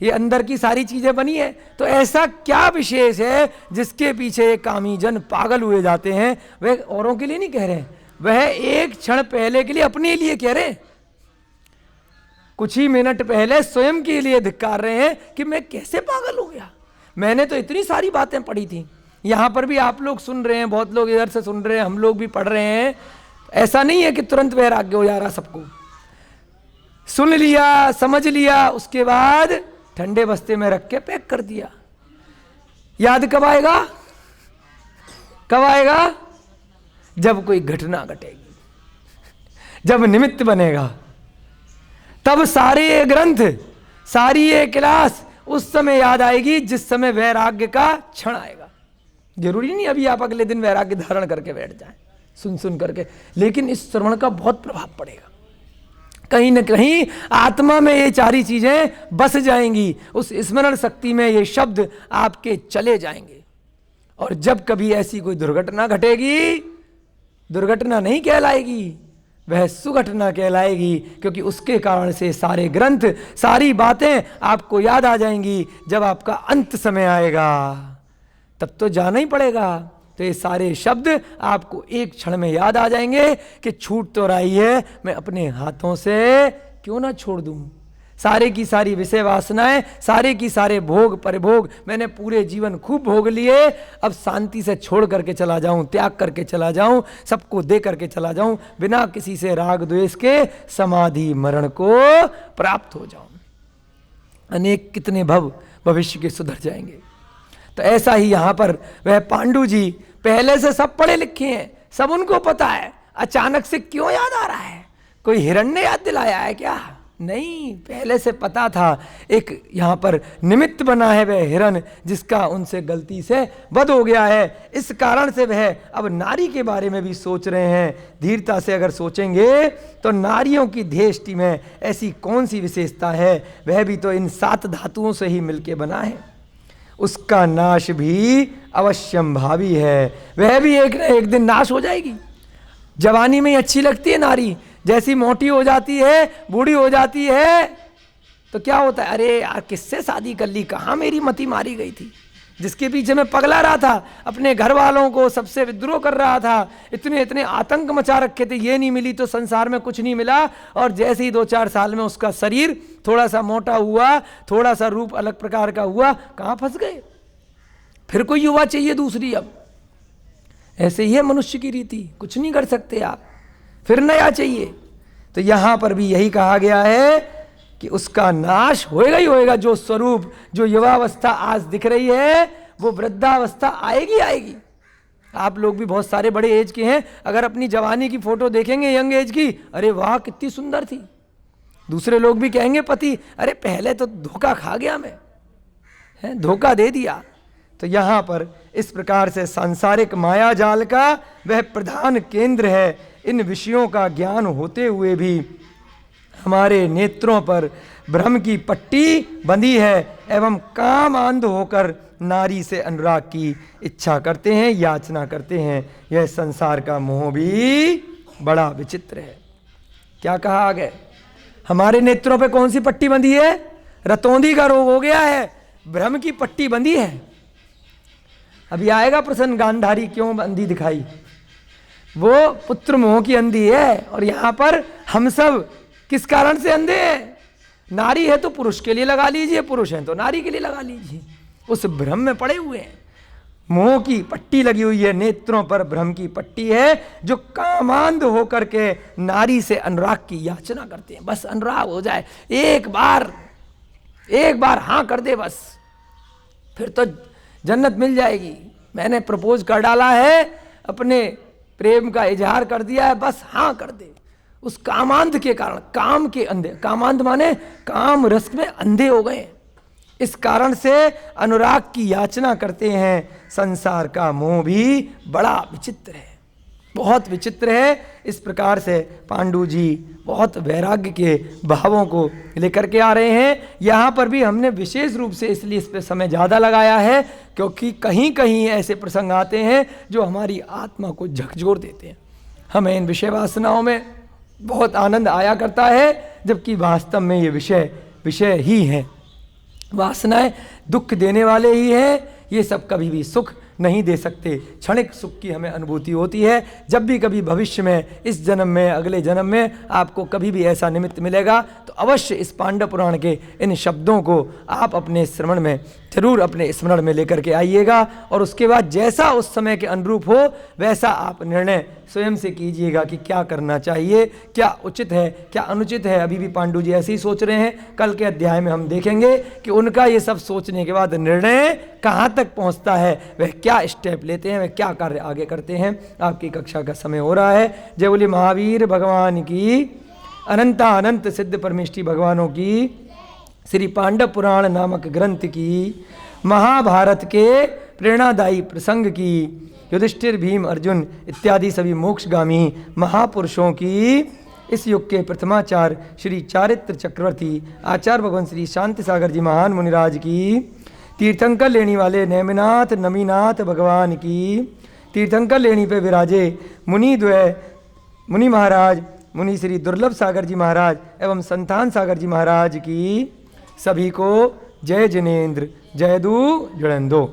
ये अंदर की सारी चीजें बनी है। तो ऐसा क्या विशेष है जिसके पीछे कामी जन पागल हुए जाते हैं? वह औरों के लिए नहीं कह रहे हैं, वह एक क्षण पहले के लिए अपने लिए कह रहे हैं, कुछ ही मिनट पहले स्वयं के लिए धिक्कार रहे हैं कि मैं कैसे पागल हो गया। मैंने तो इतनी सारी बातें पढ़ी थी, यहाँ पर भी आप लोग सुन रहे हैं, बहुत लोग इधर से सुन रहे हैं, हम लोग भी पढ़ रहे हैं। ऐसा नहीं है कि तुरंत वैराग्य हो जा रहा सबको। सुन लिया, समझ लिया, उसके बाद ठंडे बस्ते में रख के पैक कर दिया। याद कब आएगा? कब आएगा? जब कोई घटना घटेगी, जब निमित्त बनेगा, तब सारे ये ग्रंथ, सारी ये क्लास उस समय याद आएगी जिस समय वैराग्य का क्षण आएगा। जरूरी नहीं अभी आप अगले दिन वैराग्य धारण करके बैठ जाएं सुन सुन करके, लेकिन इस श्रवण का बहुत प्रभाव पड़ेगा। कहीं न कहीं आत्मा में ये सारी चीजें बस जाएंगी, उस स्मरण शक्ति में ये शब्द आपके चले जाएंगे। और जब कभी ऐसी कोई दुर्घटना घटेगी, दुर्घटना नहीं कहलाएगी, वह सुघटना कहलाएगी, क्योंकि उसके कारण से सारे ग्रंथ, सारी बातें आपको याद आ जाएंगी। जब आपका अंत समय आएगा तब तो जाना ही पड़ेगा, तो ये सारे शब्द आपको एक क्षण में याद आ जाएंगे कि छूट तो रही है, मैं अपने हाथों से क्यों ना छोड़ दूं। सारे की सारी विषय वासनाएं, सारे की सारे भोग परिभोग मैंने पूरे जीवन खूब भोग लिए, अब शांति से छोड़ करके चला जाऊं, त्याग करके चला जाऊं, सबको दे करके चला जाऊं, बिना किसी से राग द्वेष के समाधि मरण को प्राप्त हो जाऊं। अनेक कितने भव भविष्य के सुधर जाएंगे। तो ऐसा ही यहां पर वह पांडु जी पहले से सब पढ़े लिखे हैं, सब उनको पता है, अचानक से क्यों याद आ रहा है? कोई हिरण्य याद दिलाया है क्या? नहीं, पहले से पता था। एक यहां पर निमित्त बना है वह हिरण, जिसका उनसे गलती से वध हो गया है। इस कारण से वह अब नारी के बारे में भी सोच रहे हैं। धीरता से अगर सोचेंगे तो नारियों की देष्टि में ऐसी कौन सी विशेषता है? वह भी तो इन 7 धातुओं से ही मिलके बना है। उसका नाश भी अवश्यम भावी है, वह भी एक न एक दिन नाश हो जाएगी। जवानी में अच्छी लगती है नारी, जैसी मोटी हो जाती है, बूढ़ी हो जाती है, तो क्या होता है? अरे यार किससे शादी कर ली, कहाँ मेरी मति मारी गई थी, जिसके पीछे मैं पगला रहा था, अपने घर वालों को सबसे विद्रोह कर रहा था, इतने इतने आतंक मचा रखे थे, ये नहीं मिली तो संसार में कुछ नहीं मिला। और जैसे ही 2-4 साल में उसका शरीर थोड़ा सा मोटा हुआ, थोड़ा सा रूप अलग प्रकार का हुआ, कहाँ फंस गए? फिर कोई युवा चाहिए दूसरी। अब ऐसे ही है मनुष्य की रीति, कुछ नहीं कर सकते आप, फिर नया चाहिए। तो यहां पर भी यही कहा गया है कि उसका नाश होएगा ही होएगा। जो स्वरूप, जो युवावस्था आज दिख रही है, वो वृद्धावस्था आएगी आएगी। आप लोग भी बहुत सारे बड़े एज के हैं, अगर अपनी जवानी की फोटो देखेंगे यंग एज की, अरे वाह कितनी सुंदर थी। दूसरे लोग भी कहेंगे पति, अरे पहले तो धोखा खा गया मैं, है धोखा दे दिया। तो यहां पर इस प्रकार से सांसारिक माया जाल का वह प्रधान केंद्र है। इन विषयों का ज्ञान होते हुए भी हमारे नेत्रों पर भ्रम की पट्टी बंधी है एवं काम अंध होकर नारी से अनुराग की इच्छा करते हैं, याचना करते हैं। यह संसार का मोह भी बड़ा विचित्र है। क्या कहा आगे? हमारे नेत्रों पे कौन सी पट्टी बंधी है? रतौंधी का रोग हो गया है, भ्रम की पट्टी बंधी है। अभी आएगा प्रसन्न, गांधारी क्यों अंधी दिखाई, वो पुत्र मोह की अंधी है। और यहां पर हम सब किस कारण से अंधे हैं? नारी है तो पुरुष के लिए लगा लीजिए, पुरुष है तो नारी के लिए लगा लीजिए, उस भ्रम में पड़े हुए हैं। मोह की पट्टी लगी हुई है, नेत्रों पर भ्रम की पट्टी है, जो कामांध होकर के नारी से अनुराग की याचना करते हैं। बस अनुराग हो जाए, एक बार हाँ कर दे, बस फिर तो जन्नत मिल जाएगी। मैंने प्रपोज कर डाला है, अपने प्रेम का इजहार कर दिया है, बस हाँ कर दे। उस कामांध के कारण, काम के अंधे, कामांध माने काम रस में अंधे हो गए, इस कारण से अनुराग की याचना करते हैं। संसार का मोह भी बड़ा विचित्र है, बहुत विचित्र है। इस प्रकार से पांडु जी बहुत वैराग्य के भावों को लेकर के आ रहे हैं। यहाँ पर भी हमने विशेष रूप से इसलिए इस पर समय ज़्यादा लगाया है, क्योंकि कहीं कहीं ऐसे प्रसंग आते हैं जो हमारी आत्मा को झकझोर देते हैं। हमें इन विषय वासनाओं में बहुत आनंद आया करता है, जबकि वास्तव में ये विषय ही हैं। वासनाएं दुख देने वाले ही हैं, ये सब कभी भी सुख नहीं दे सकते। क्षणिक सुख की हमें अनुभूति होती है। जब भी कभी भविष्य में, इस जन्म में, अगले जन्म में आपको कभी भी ऐसा निमित्त मिलेगा तो अवश्य इस पांडव पुराण के इन शब्दों को आप अपने श्रवण में जरूर अपने स्मरण में लेकर के आइएगा और उसके बाद जैसा उस समय के अनुरूप हो वैसा आप निर्णय स्वयं से कीजिएगा कि क्या करना चाहिए, क्या उचित है, क्या अनुचित है। अभी भी पांडु जी ऐसे ही सोच रहे हैं। कल के अध्याय में हम देखेंगे कि उनका ये सब सोचने के बाद निर्णय कहाँ तक पहुँचता है, वह क्या स्टेप लेते हैं, वह क्या कार्य आगे करते हैं। आपकी कक्षा का समय हो रहा है। जय बोले महावीर भगवान की, अनंता अनंत सिद्ध परमेष्टि भगवानों की, श्री पांडव पुराण नामक ग्रंथ की, महाभारत के प्रेरणादायी प्रसंग की, युधिष्ठिर भीम अर्जुन इत्यादि सभी मोक्षगामी महापुरुषों की, इस युग के प्रथमाचार्य श्री चारित्र चक्रवर्ती आचार्य भगवान श्री शांति सागर जी महान मुनिराज की, तीर्थंकर लेनी वाले नेमिनाथ नमीनाथ भगवान की, तीर्थंकर लेनी पे विराजे मुनिद्वय मुनि महाराज मुनि श्री दुर्लभ सागर जी महाराज एवं संतान सागर जी महाराज की, सभी को जय जिनेन्द्र जय दू जुड़ेंदो।